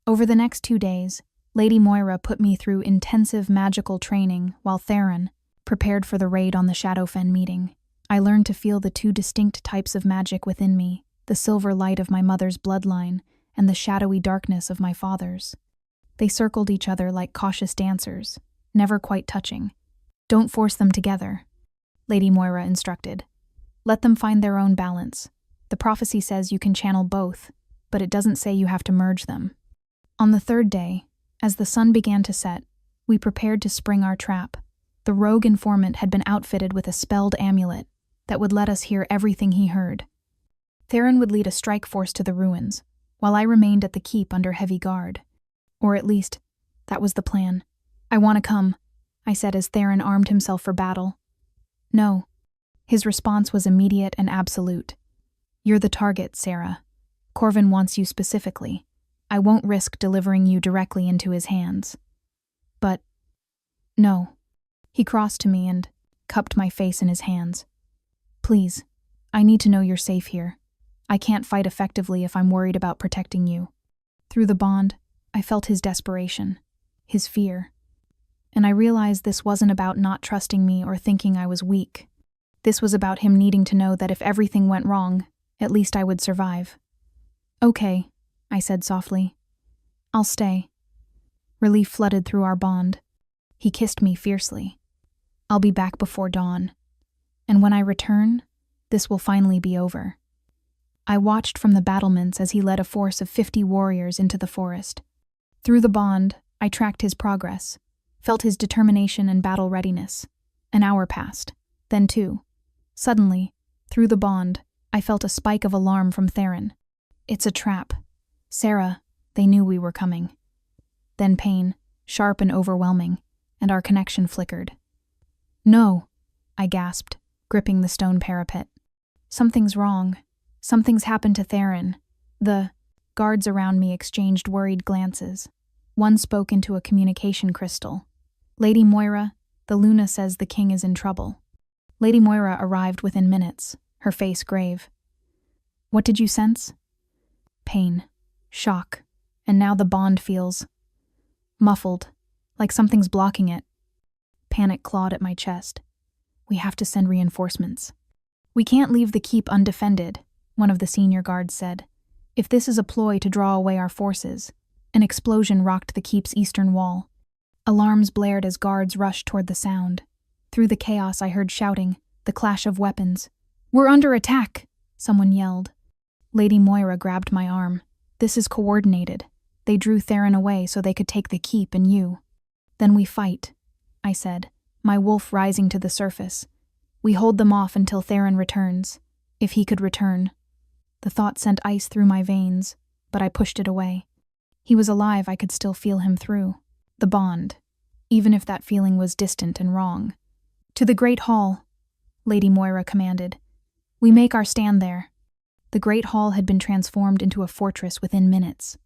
Over the next 2 days, Lady Moira put me through intensive magical training while Theron prepared for the raid on the Shadowfen meeting. I learned to feel the 2 distinct types of magic within me, the silver light of my mother's bloodline and the shadowy darkness of my father's. They circled each other like cautious dancers, never quite touching. Don't force them together, Lady Moira instructed. Let them find their own balance. The prophecy says you can channel both, but it doesn't say you have to merge them. On the 3rd day, as the sun began to set, we prepared to spring our trap. The rogue informant had been outfitted with a spelled amulet that would let us hear everything he heard. Theron would lead a strike force to the ruins, while I remained at the keep under heavy guard. Or at least, that was the plan. I want to come, I said as Theron armed himself for battle. No. His response was immediate and absolute. You're the target, Sarah. Corvin wants you specifically. I won't risk delivering you directly into his hands. But, no. He crossed to me and cupped my face in his hands. Please, I need to know you're safe here. I can't fight effectively if I'm worried about protecting you. Through the bond, I felt his desperation, his fear. And I realized this wasn't about not trusting me or thinking I was weak. This was about him needing to know that if everything went wrong, at least I would survive. Okay, I said softly. I'll stay. Relief flooded through our bond. He kissed me fiercely. I'll be back before dawn. And when I return, this will finally be over. I watched from the battlements as he led a force of 50 warriors into the forest. Through the bond, I tracked his progress, felt his determination and battle readiness. An hour passed, then 2. Suddenly, through the bond, I felt a spike of alarm from Theron. It's a trap. Sarah, they knew we were coming. Then pain, sharp and overwhelming, and our connection flickered. No, I gasped, gripping the stone parapet. Something's wrong. Something's happened to Theron. The guards around me exchanged worried glances. One spoke into a communication crystal. Lady Moira, the Luna says the king is in trouble. Lady Moira arrived within minutes, her face grave. What did you sense? Pain, shock, and now the bond feels muffled, like something's blocking it. Panic clawed at my chest. We have to send reinforcements. We can't leave the keep undefended, one of the senior guards said. If this is a ploy to draw away our forces. An explosion rocked the keep's eastern wall. Alarms blared as guards rushed toward the sound. Through the chaos I heard shouting, the clash of weapons. We're under attack, someone yelled. Lady Moira grabbed my arm. This is coordinated. They drew Theron away so they could take the keep and you. Then we fight, I said, my wolf rising to the surface. We hold them off until Theron returns, if he could return. The thought sent ice through my veins, but I pushed it away. He was alive, I could still feel him through. The bond, even if that feeling was distant and wrong. To the Great Hall, Lady Moira commanded. We make our stand there. The great hall had been transformed into a fortress within minutes.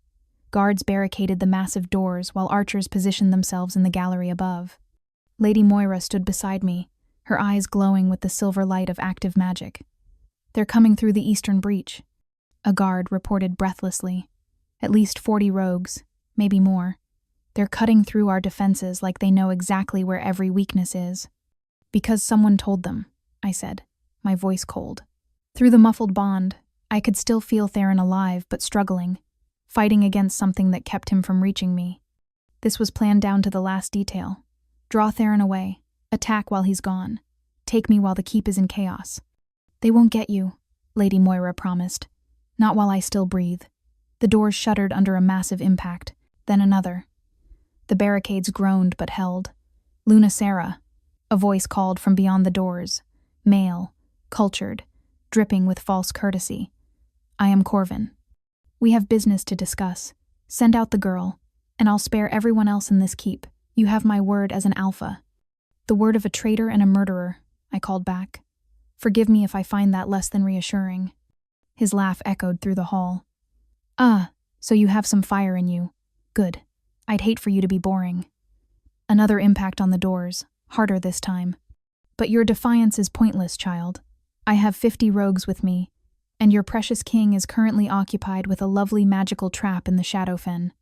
Guards barricaded the massive doors while archers positioned themselves in the gallery above. Lady Moira stood beside me, her eyes glowing with the silver light of active magic. "They're coming through the eastern breach," a guard reported breathlessly. "At least 40 rogues, maybe more. They're cutting through our defenses like they know exactly where every weakness is." "Because someone told them," I said, my voice cold. Through the muffled bond, I could still feel Theron alive but struggling, fighting against something that kept him from reaching me. This was planned down to the last detail. Draw Theron away, attack while he's gone, take me while the keep is in chaos. "They won't get you," Lady Moira promised. "Not while I still breathe." The doors shuddered under a massive impact, then another. The barricades groaned but held. "Luna Sarah," a voice called from beyond the doors, male, cultured, dripping with false courtesy. "I am Corvin. We have business to discuss. Send out the girl, and I'll spare everyone else in this keep. You have my word as an alpha." "The word of a traitor and a murderer," I called back. "Forgive me if I find that less than reassuring." His laugh echoed through the hall. "Ah, so you have some fire in you. Good. I'd hate for you to be boring." Another impact on the doors, harder this time. "But your defiance is pointless, child. I have 50 rogues with me, and your precious king is currently occupied with a lovely magical trap in the Shadowfen.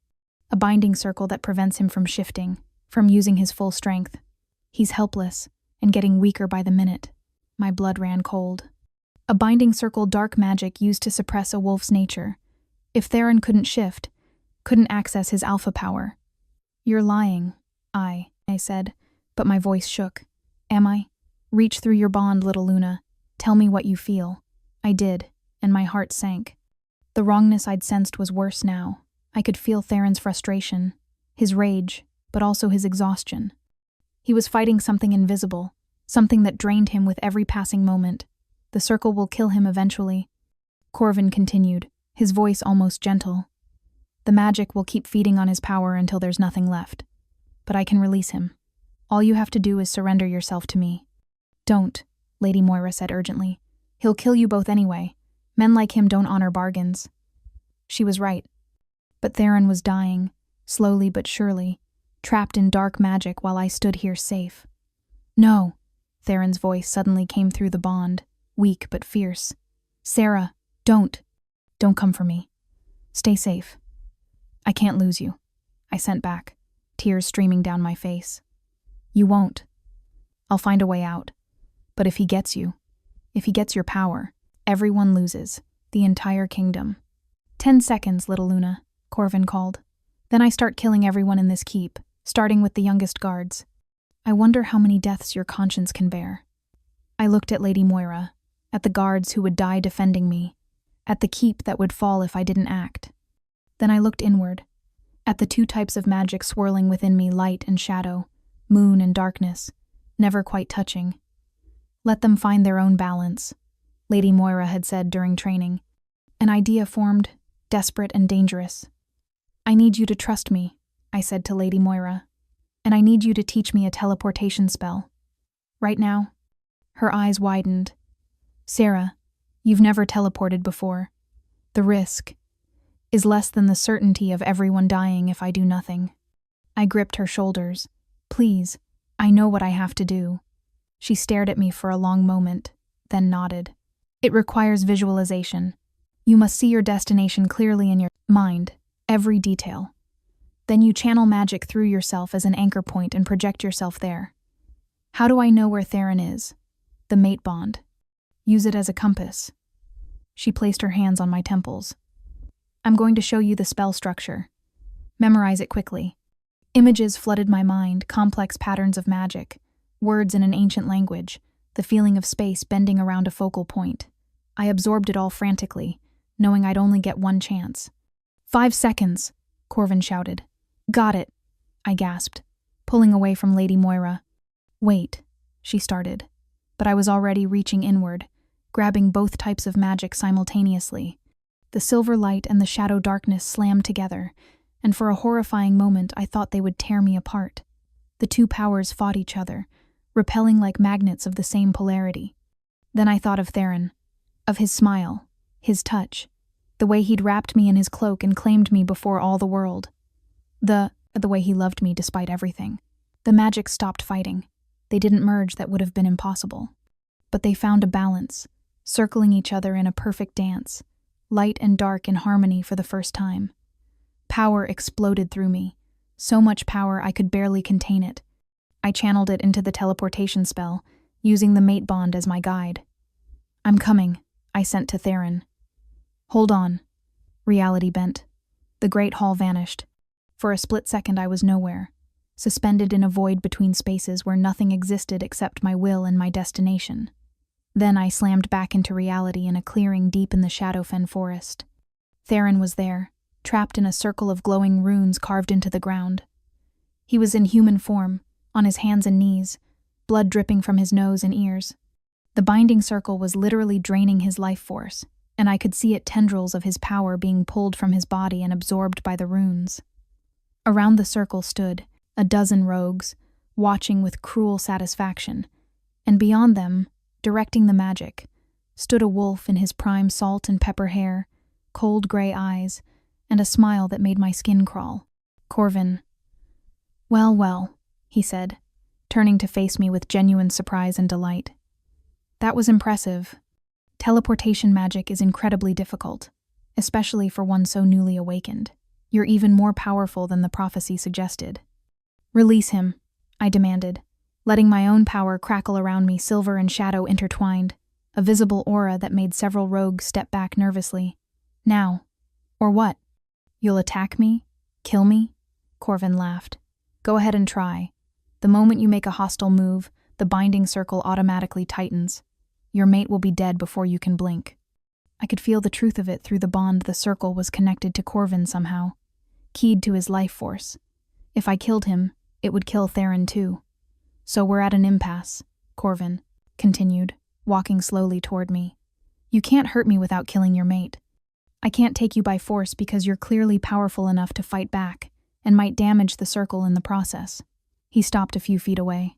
A binding circle that prevents him from shifting, from using his full strength. He's helpless, and getting weaker by the minute." My blood ran cold. A binding circle, dark magic used to suppress a wolf's nature. If Theron couldn't shift, couldn't access his alpha power. "You're lying," I said, but my voice shook. "Am I? Reach through your bond, little Luna. Tell me what you feel." I did, and my heart sank. The wrongness I'd sensed was worse now. I could feel Theron's frustration, his rage, but also his exhaustion. He was fighting something invisible, something that drained him with every passing moment. "The circle will kill him eventually," Corvin continued, his voice almost gentle. "The magic will keep feeding on his power until there's nothing left. But I can release him. All you have to do is surrender yourself to me." "Don't," Lady Moira said urgently. "He'll kill you both anyway. Men like him don't honor bargains." She was right. But Theron was dying, slowly but surely, trapped in dark magic while I stood here safe. "No," Theron's voice suddenly came through the bond, weak but fierce. "Sarah, don't. Don't come for me. Stay safe. I can't lose you," I sent back, tears streaming down my face. "You won't. I'll find a way out. But if he gets you, if he gets your power, everyone loses, the entire kingdom." 10 seconds, little Luna," Corvin called. "Then I start killing everyone in this keep, starting with the youngest guards. I wonder how many deaths your conscience can bear." I looked at Lady Moira, at the guards who would die defending me, at the keep that would fall if I didn't act. Then I looked inward, at the 2 types of magic swirling within me, light and shadow, moon and darkness, never quite touching. "Let them find their own balance," Lady Moira had said during training. An idea formed, desperate and dangerous. "I need you to trust me," I said to Lady Moira. "And I need you to teach me a teleportation spell. Right now." Her eyes widened. "Sarah, you've never teleported before. The risk is less than the certainty of everyone dying if I do nothing." I gripped her shoulders. "Please, I know what I have to do." She stared at me for a long moment, then nodded. "It requires visualization. You must see your destination clearly in your mind, every detail. Then you channel magic through yourself as an anchor point and project yourself there. How do I know where Theron is? The mate bond. Use it as a compass." She placed her hands on my temples. "I'm going to show you the spell structure. Memorize it quickly." Images flooded my mind, complex patterns of magic, words in an ancient language, the feeling of space bending around a focal point. I absorbed it all frantically, knowing I'd only get one chance. 5 seconds, Corvin shouted. "Got it," I gasped, pulling away from Lady Moira. "Wait," she started, but I was already reaching inward, grabbing both types of magic simultaneously. The silver light and the shadow darkness slammed together, and for a horrifying moment I thought they would tear me apart. The 2 powers fought each other, repelling like magnets of the same polarity. Then I thought of Theron, of his smile, His touch. The way he'd wrapped me in his cloak and claimed me before all the world. The way he loved me despite everything. The magic stopped fighting. They didn't merge, that would have been impossible. But they found a balance, circling each other in a perfect dance, light and dark in harmony for the first time. Power exploded through me, so much power I could barely contain it. I channeled it into the teleportation spell, using the mate bond as my guide. "I'm coming," I sent to Theron. "Hold on." Reality bent. The great hall vanished. For a split second I was nowhere, suspended in a void between spaces where nothing existed except my will and my destination. Then I slammed back into reality in a clearing deep in the Shadowfen forest. Theron was there, trapped in a circle of glowing runes carved into the ground. He was in human form, on his hands and knees, blood dripping from his nose and ears. The binding circle was literally draining his life force, and I could see it tendrils of his power being pulled from his body and absorbed by the runes. Around the circle stood a dozen rogues, watching with cruel satisfaction, and beyond them, directing the magic, stood a wolf in his prime salt and pepper hair, cold gray eyes, and a smile that made my skin crawl. Corvin. "Well, well," he said, turning to face me with genuine surprise and delight. "That was impressive. Teleportation magic is incredibly difficult, especially for one so newly awakened. You're even more powerful than the prophecy suggested." "Release him," I demanded, letting my own power crackle around me, silver and shadow intertwined, a visible aura that made several rogues step back nervously. "Now. Or what? You'll attack me? Kill me?" Corvin laughed. "Go ahead and try. The moment you make a hostile move, the binding circle automatically tightens. Your mate will be dead before you can blink." I could feel the truth of it through the bond. The circle was connected to Corvin somehow, keyed to his life force. If I killed him, it would kill Theron too. "So we're at an impasse," Corvin continued, walking slowly toward me. "You can't hurt me without killing your mate. I can't take you by force because you're clearly powerful enough to fight back, and might damage the circle in the process." He stopped a few feet away.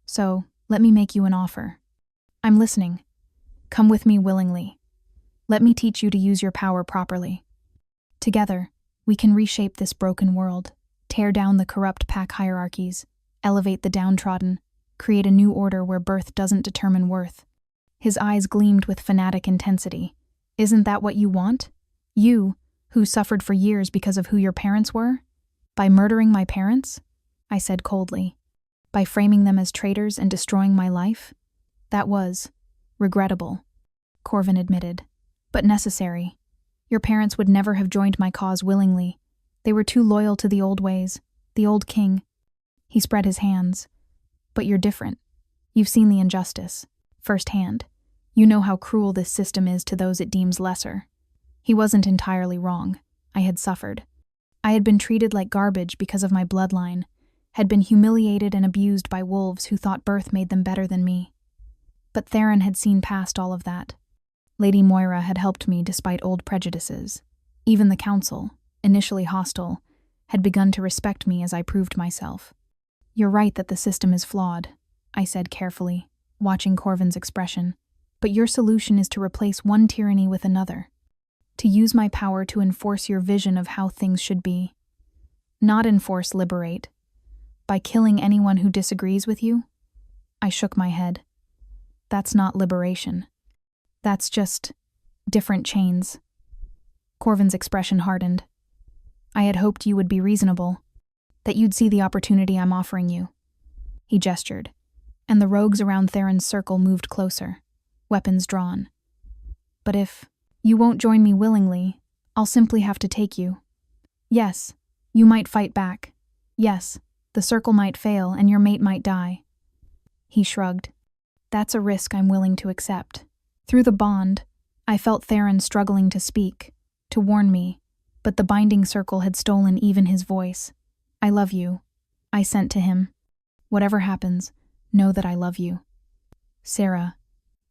"So, let me make you an offer." "I'm listening. Come with me willingly. Let me teach you to use your power properly. Together, we can reshape this broken world, tear down the corrupt pack hierarchies, elevate the downtrodden, create a new order where birth doesn't determine worth." His eyes gleamed with fanatic intensity. "Isn't that what you want? You, who suffered for years because of who your parents were? By murdering my parents?" I said coldly. "By framing them as traitors and destroying my life? That was regrettable," Corvin admitted, "but necessary. Your parents would never have joined my cause willingly. They were too loyal to the old ways, the old king." He spread his hands. "But you're different. You've seen the injustice, firsthand. You know how cruel this system is to those it deems lesser." He wasn't entirely wrong. I had suffered. I had been treated like garbage because of my bloodline, had been humiliated and abused by wolves who thought birth made them better than me. But Theron had seen past all of that. Lady Moira had helped me despite old prejudices. Even the council, initially hostile, had begun to respect me as I proved myself. "You're right that the system is flawed," I said carefully, watching Corvin's expression. "But your solution is to replace one tyranny with another. To use my power to enforce your vision of how things should be. Not enforce, liberate. By killing anyone who disagrees with you?" I shook my head. "That's not liberation. That's just different chains." Corvin's expression hardened. "I had hoped you would be reasonable, that you'd see the opportunity I'm offering you." He gestured, and the rogues around Theron's circle moved closer, weapons drawn. "But if you won't join me willingly, I'll simply have to take you. Yes, you might fight back. Yes, the circle might fail and your mate might die." He shrugged. "That's a risk I'm willing to accept." Through the bond, I felt Theron struggling to speak, to warn me, but the binding circle had stolen even his voice. "I love you," I sent to him. "Whatever happens, know that I love you." "Sarah."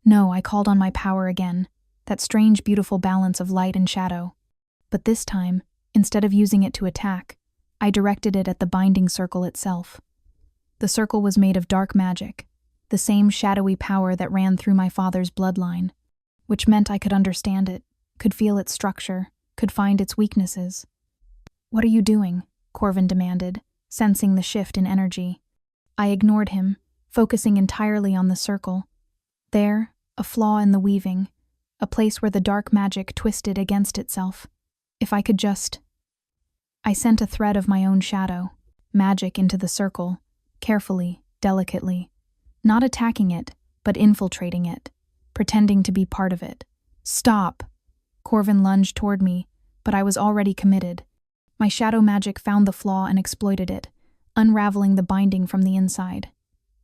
No, I called on my power again, that strange, beautiful balance of light and shadow. But this time, instead of using it to attack, I directed it at the binding circle itself. The circle was made of dark magic, the same shadowy power that ran through my father's bloodline, which meant I could understand it, could feel its structure, could find its weaknesses. "What are you doing?" Corvin demanded, sensing the shift in energy. I ignored him, focusing entirely on the circle. There, a flaw in the weaving, a place where the dark magic twisted against itself. If I could just... I sent a thread of my own shadow, magic into the circle, carefully, delicately. Not attacking it, but infiltrating it, pretending to be part of it. "Stop!" Corvin lunged toward me, but I was already committed. My shadow magic found the flaw and exploited it, unraveling the binding from the inside.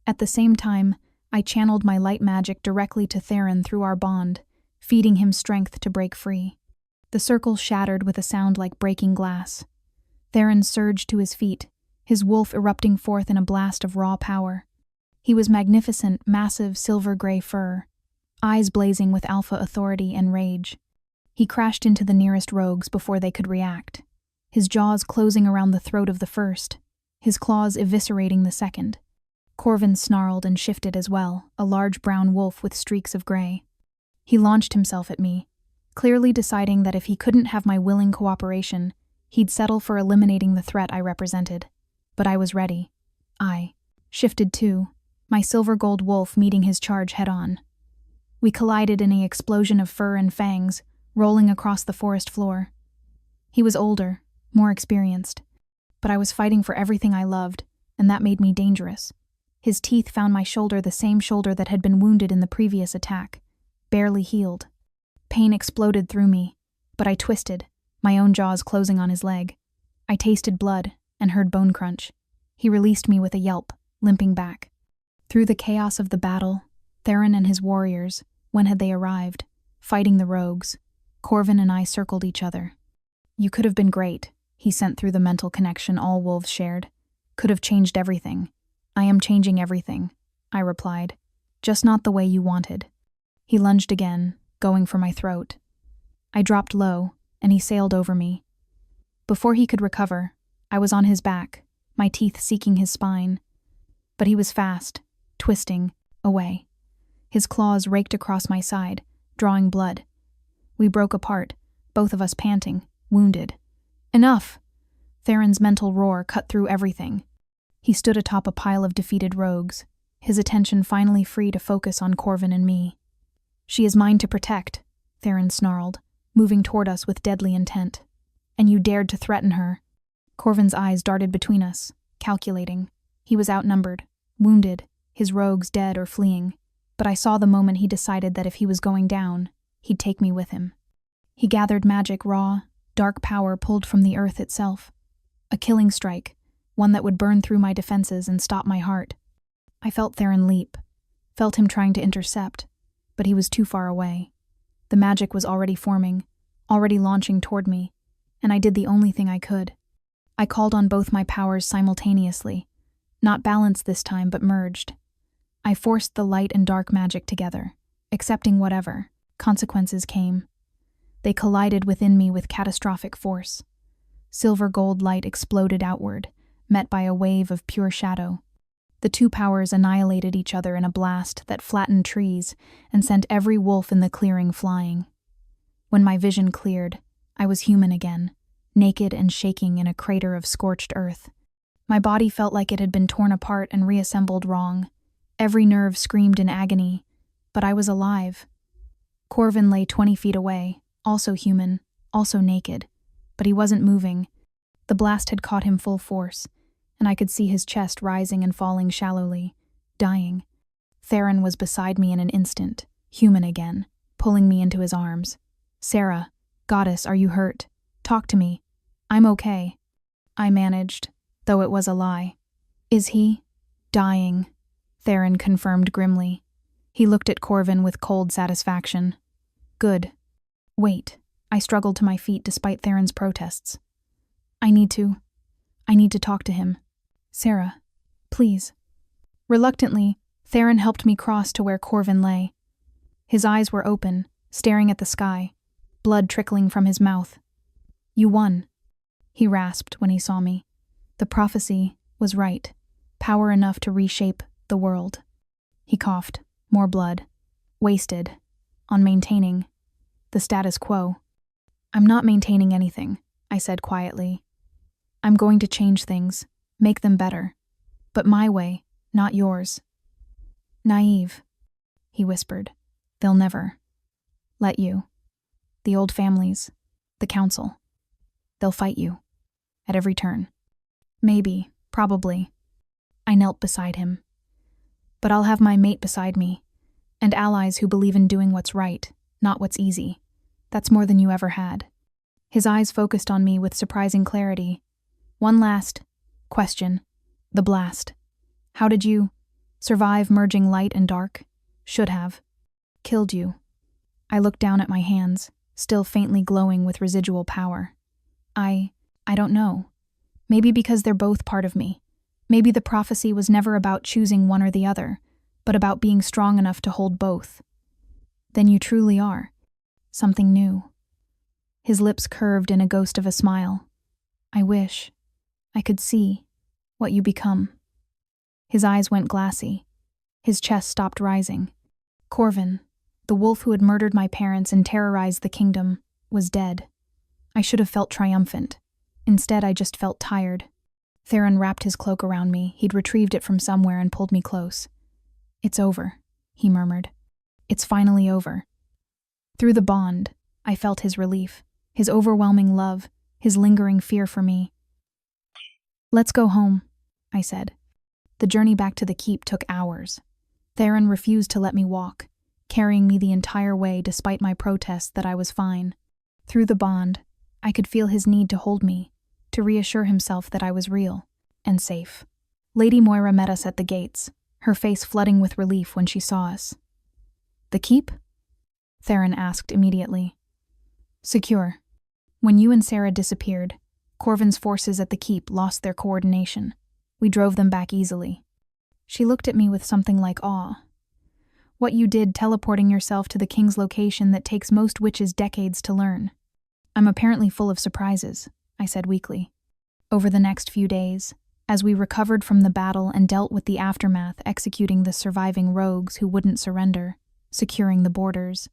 At the same time, I channeled my light magic directly to Theron through our bond, feeding him strength to break free. The circle shattered with a sound like breaking glass. Theron surged to his feet, his wolf erupting forth in a blast of raw power. He was magnificent, massive silver-gray fur, eyes blazing with alpha authority and rage. He crashed into the nearest rogues before they could react, his jaws closing around the throat of the first, his claws eviscerating the second. Corvin snarled and shifted as well, a large brown wolf with streaks of gray. He launched himself at me, clearly deciding that if he couldn't have my willing cooperation, he'd settle for eliminating the threat I represented. But I was ready. I shifted too, my silver-gold wolf meeting his charge head-on. We collided in an explosion of fur and fangs, rolling across the forest floor. He was older, more experienced, but I was fighting for everything I loved, and that made me dangerous. His teeth found my shoulder, the same shoulder that had been wounded in the previous attack, barely healed. Pain exploded through me, but I twisted, my own jaws closing on his leg. I tasted blood and heard bone crunch. He released me with a yelp, limping back. Through the chaos of the battle, Theron and his warriors, when had they arrived, fighting the rogues, Corvin and I circled each other. "You could have been great," he sent through the mental connection all wolves shared. "Could have changed everything." "I am changing everything," I replied. "Just not the way you wanted." He lunged again, going for my throat. I dropped low, and he sailed over me. Before he could recover, I was on his back, my teeth seeking his spine. But he was fast, twisting, away. His claws raked across my side, drawing blood. We broke apart, both of us panting, wounded. "Enough!" Theron's mental roar cut through everything. He stood atop a pile of defeated rogues, his attention finally free to focus on Corvin and me. "She is mine to protect," Theron snarled, moving toward us with deadly intent. "And you dared to threaten her." Corvin's eyes darted between us, calculating. He was outnumbered, wounded, his rogues dead or fleeing. But I saw the moment he decided that if he was going down, he'd take me with him. He gathered magic raw, dark power pulled from the earth itself. A killing strike, one that would burn through my defenses and stop my heart. I felt Theron leap, felt him trying to intercept, but he was too far away. The magic was already forming, already launching toward me, and I did the only thing I could. I called on both my powers simultaneously, not balanced this time but merged. I forced the light and dark magic together, accepting whatever consequences came. They collided within me with catastrophic force. Silver-gold light exploded outward, met by a wave of pure shadow. The two powers annihilated each other in a blast that flattened trees and sent every wolf in the clearing flying. When my vision cleared, I was human again, naked and shaking in a crater of scorched earth. My body felt like it had been torn apart and reassembled wrong. Every nerve screamed in agony, but I was alive. Corvin lay 20 feet away, also human, also naked, but he wasn't moving. The blast had caught him full force, and I could see his chest rising and falling shallowly, dying. Theron was beside me in an instant, human again, pulling me into his arms. "Sarah, goddess, are you hurt? Talk to me. I'm okay." I managed, though it was a lie. "Is he dying?" Theron confirmed grimly. He looked at Corvin with cold satisfaction. "Good. Wait." I struggled to my feet despite Theron's protests. I need to talk to him. Sarah, please." Reluctantly, Theron helped me cross to where Corvin lay. His eyes were open, staring at the sky, blood trickling from his mouth. "You won," he rasped when he saw me. The prophecy was right, power enough to reshape the world. He coughed, more blood, wasted, on maintaining. the status quo. I'm not maintaining anything, I said quietly. I'm going to change things, make them better. But my way, not yours. Naive, he whispered. They'll never let you. The old families, the council. They'll fight you. At every turn. Maybe, probably. I knelt beside him. But I'll have my mate beside me, and allies who believe in doing what's right, not what's easy. That's more than you ever had. His eyes focused on me with surprising clarity. One last question. The blast. How did you survive merging light and dark? Should have. Killed you. I looked down at my hands, still faintly glowing with residual power. I don't know. Maybe because they're both part of me. Maybe the prophecy was never about choosing one or the other, but about being strong enough to hold both. Then you truly are. Something new. His lips curved in a ghost of a smile. I wish I could see what you become. His eyes went glassy. His chest stopped rising. Corvin, the wolf who had murdered my parents and terrorized the kingdom, was dead. I should have felt triumphant. Instead, I just felt tired. Theron wrapped his cloak around me. He'd retrieved it from somewhere and pulled me close. It's over, he murmured. It's finally over. Through the bond, I felt his relief, his overwhelming love, his lingering fear for me. Let's go home, I said. The journey back to the keep took hours. Theron refused to let me walk, carrying me the entire way despite my protests that I was fine. Through the bond, I could feel his need to hold me, to reassure himself that I was real and safe. Lady Moira met us at the gates, her face flooding with relief when she saw us. The keep? Theron asked immediately. Secure. When you and Sarah disappeared, Corvin's forces at the keep lost their coordination. We drove them back easily. She looked at me with something like awe. What you did teleporting yourself to the king's location that takes most witches decades to learn. I'm apparently full of surprises, I said weakly. Over the next few days, as we recovered from the battle and dealt with the aftermath, executing the surviving rogues who wouldn't surrender, securing the borders,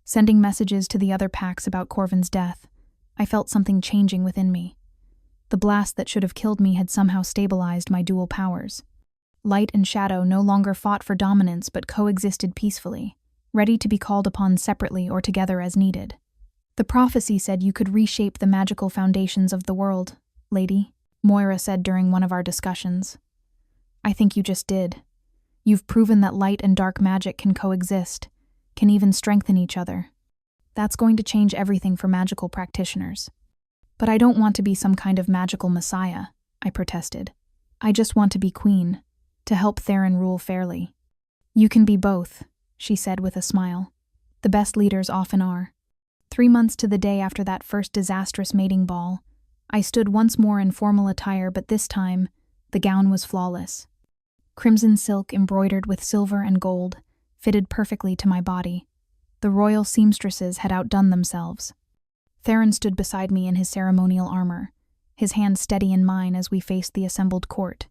sending messages to the other packs about Corvin's death, I felt something changing within me. The blast that should have killed me had somehow stabilized my dual powers. Light and shadow no longer fought for dominance but coexisted peacefully, ready to be called upon separately or together as needed. The prophecy said you could reshape the magical foundations of the world, lady, Moira said during one of our discussions. I think you just did. You've proven that light and dark magic can coexist, can even strengthen each other. That's going to change everything for magical practitioners. But I don't want to be some kind of magical messiah, I protested. I just want to be queen, to help Theron rule fairly. You can be both, she said with a smile. The best leaders often are. 3 months to the day after that first disastrous mating ball, I stood once more in formal attire, but this time, the gown was flawless. Crimson silk embroidered with silver and gold, fitted perfectly to my body. The royal seamstresses had outdone themselves. Theron stood beside me in his ceremonial armor, his hand steady in mine as we faced the assembled court.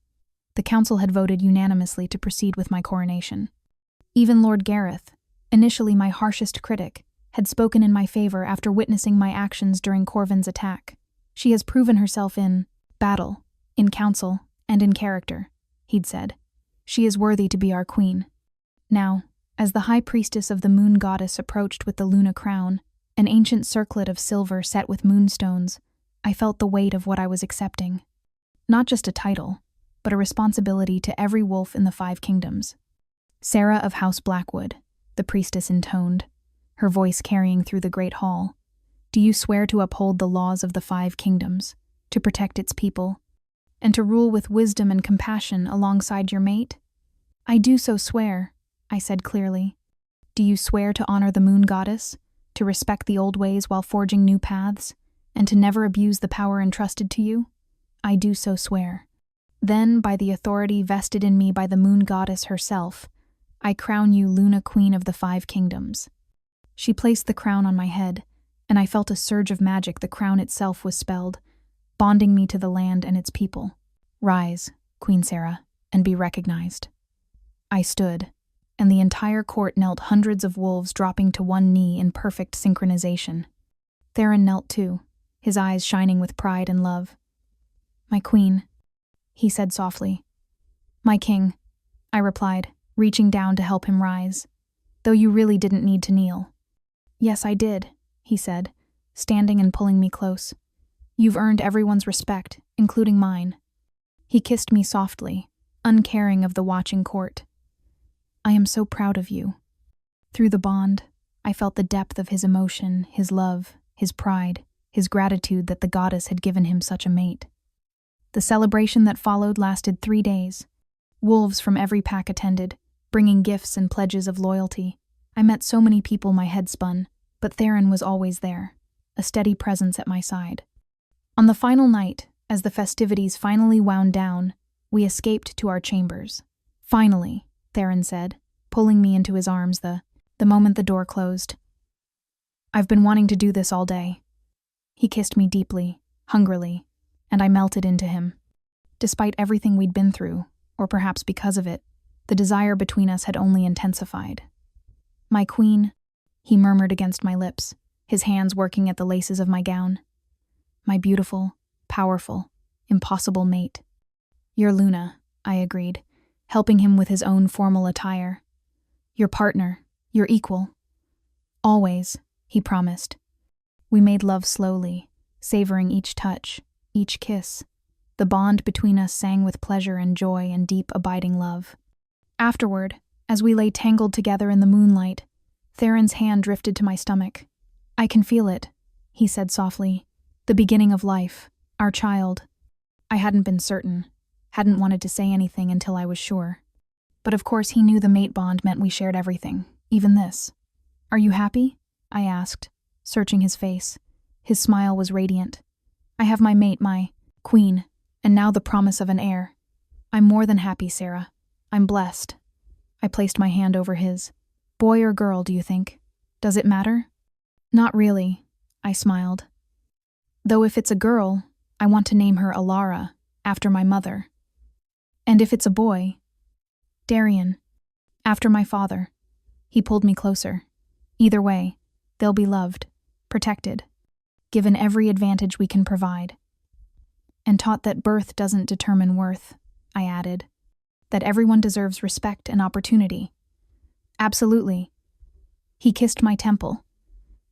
The council had voted unanimously to proceed with my coronation. Even Lord Gareth, initially my harshest critic, had spoken in my favor after witnessing my actions during Corvin's attack. She has proven herself in battle, in council, and in character, he'd said. She is worthy to be our queen. Now, as the high priestess of the moon goddess approached with the Luna crown, an ancient circlet of silver set with moonstones, I felt the weight of what I was accepting. Not just a title, but a responsibility to every wolf in the 5 kingdoms. Sarah of House Blackwood, the priestess intoned, her voice carrying through the great hall. Do you swear to uphold the laws of the 5 kingdoms, to protect its people, and to rule with wisdom and compassion alongside your mate? I do so swear, I said clearly. Do you swear to honor the moon goddess, to respect the old ways while forging new paths, and to never abuse the power entrusted to you? I do so swear. Then, by the authority vested in me by the moon goddess herself, I crown you Luna Queen of the 5 kingdoms. She placed the crown on my head, and I felt a surge of magic. The crown itself was spelled, bonding me to the land and its people. Rise, Queen Sarah, and be recognized. I stood, and the entire court knelt, hundreds of wolves dropping to one knee in perfect synchronization. Theron knelt too, his eyes shining with pride and love. "My queen," he said softly. "My king," I replied, reaching down to help him rise. "Though you really didn't need to kneel." "Yes, I did," he said, standing and pulling me close. "You've earned everyone's respect, including mine." He kissed me softly, uncaring of the watching court. "I am so proud of you." Through the bond, I felt the depth of his emotion, his love, his pride, his gratitude that the goddess had given him such a mate. The celebration that followed lasted 3 days. Wolves from every pack attended, bringing gifts and pledges of loyalty. I met so many people my head spun, but Theron was always there, a steady presence at my side. On the final night, as the festivities finally wound down, we escaped to our chambers. "Finally," Theron said, pulling me into his arms the moment the door closed. "I've been wanting to do this all day." He kissed me deeply, hungrily, and I melted into him. Despite everything we'd been through, or perhaps because of it, the desire between us had only intensified. "My queen," he murmured against my lips, his hands working at the laces of my gown. "My beautiful, powerful, impossible mate." "Your Luna," I agreed, helping him with his own formal attire. "Your partner, your equal." "Always," he promised. We made love slowly, savoring each touch, each kiss. The bond between us sang with pleasure and joy and deep, abiding love. Afterward, as we lay tangled together in the moonlight, Theron's hand drifted to my stomach. "I can feel it," he said softly. "The beginning of life, our child." I hadn't been certain, hadn't wanted to say anything until I was sure. But of course he knew the mate bond meant we shared everything, even this. "Are you happy?" I asked, searching his face. His smile was radiant. "I have my mate, my queen, and now the promise of an heir. I'm more than happy, Sarah. I'm blessed." I placed my hand over his. "Boy or girl, do you think? Does it matter?" "Not really," I smiled. "Though if it's a girl, I want to name her Alara, after my mother. And if it's a boy, Darian, after my father." He pulled me closer. "Either way, they'll be loved, protected, given every advantage we can provide." "And taught that birth doesn't determine worth," I added. "That everyone deserves respect and opportunity." "Absolutely." He kissed my temple.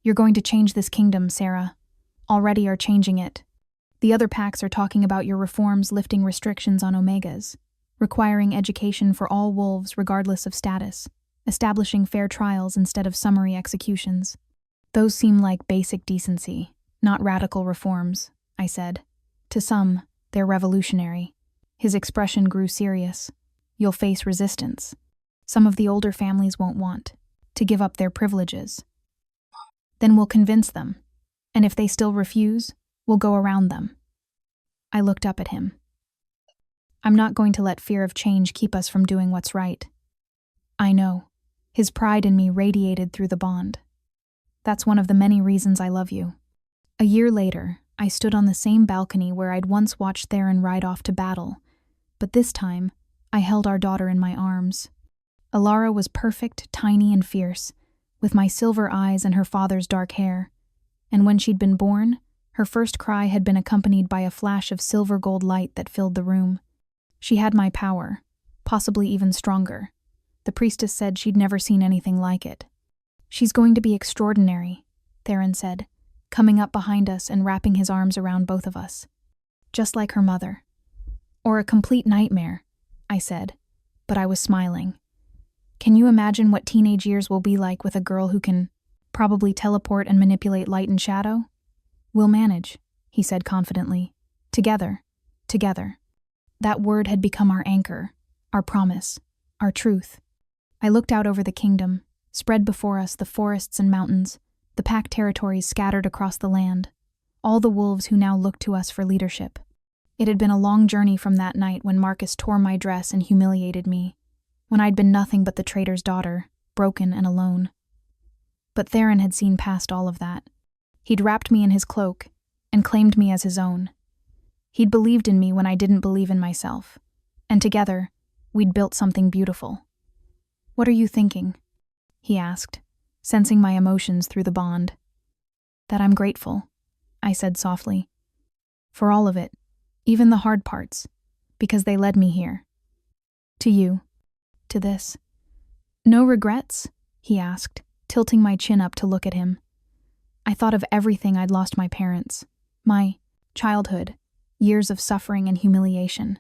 "You're going to change this kingdom, Sarah. Already are changing it. The other packs are talking about your reforms lifting restrictions on Omegas, requiring education for all wolves regardless of status, establishing fair trials instead of summary executions. Those seem like basic decency, not radical reforms," I said. "To some, they're revolutionary." His expression grew serious. "You'll face resistance. Some of the older families won't want to give up their privileges. Then we'll convince them, and if they still refuse, we'll go around them." I looked up at him. "I'm not going to let fear of change keep us from doing what's right." "I know." His pride in me radiated through the bond. "That's one of the many reasons I love you." A year later, I stood on the same balcony where I'd once watched Theron ride off to battle, but this time, I held our daughter in my arms. Alara was perfect, tiny, and fierce, with my silver eyes and her father's dark hair. And when she'd been born, her first cry had been accompanied by a flash of silver-gold light that filled the room. She had my power, possibly even stronger. The priestess said she'd never seen anything like it. "She's going to be extraordinary," Theron said, coming up behind us and wrapping his arms around both of us. "Just like her mother." "Or a complete nightmare," I said, but I was smiling. "Can you imagine what teenage years will be like with a girl who can probably teleport and manipulate light and shadow?" "We'll manage," he said confidently. Together. That word had become our anchor, our promise, our truth. I looked out over the kingdom, spread before us the forests and mountains, the pack territories scattered across the land, all the wolves who now looked to us for leadership. It had been a long journey from that night when Marcus tore my dress and humiliated me, when I'd been nothing but the trader's daughter, broken and alone. But Theron had seen past all of that. He'd wrapped me in his cloak and claimed me as his own. He'd believed in me when I didn't believe in myself, and together, we'd built something beautiful. What are you thinking? He asked, sensing my emotions through the bond. That I'm grateful, I said softly. For all of it, even the hard parts, because they led me here. To you. To this. No regrets? He asked, tilting my chin up to look at him. I thought of everything I'd lost: my parents, my childhood, years of suffering and humiliation.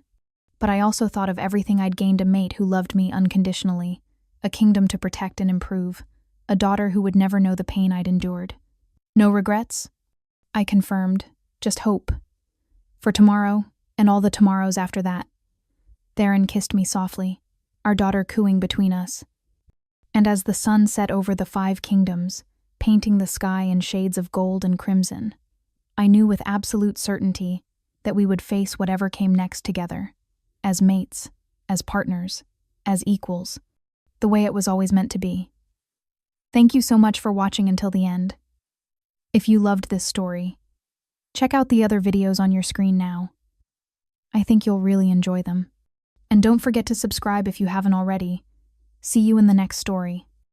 But I also thought of everything I'd gained: a mate who loved me unconditionally, a kingdom to protect and improve, a daughter who would never know the pain I'd endured. No regrets? I confirmed, just hope. For tomorrow, and all the tomorrows after that. Theron kissed me softly, our daughter cooing between us. And as the sun set over the 5 kingdoms, painting the sky in shades of gold and crimson, I knew with absolute certainty that we would face whatever came next together, as mates, as partners, as equals, the way it was always meant to be. Thank you so much for watching until the end. If you loved this story, check out the other videos on your screen now. I think you'll really enjoy them. And don't forget to subscribe if you haven't already. See you in the next story.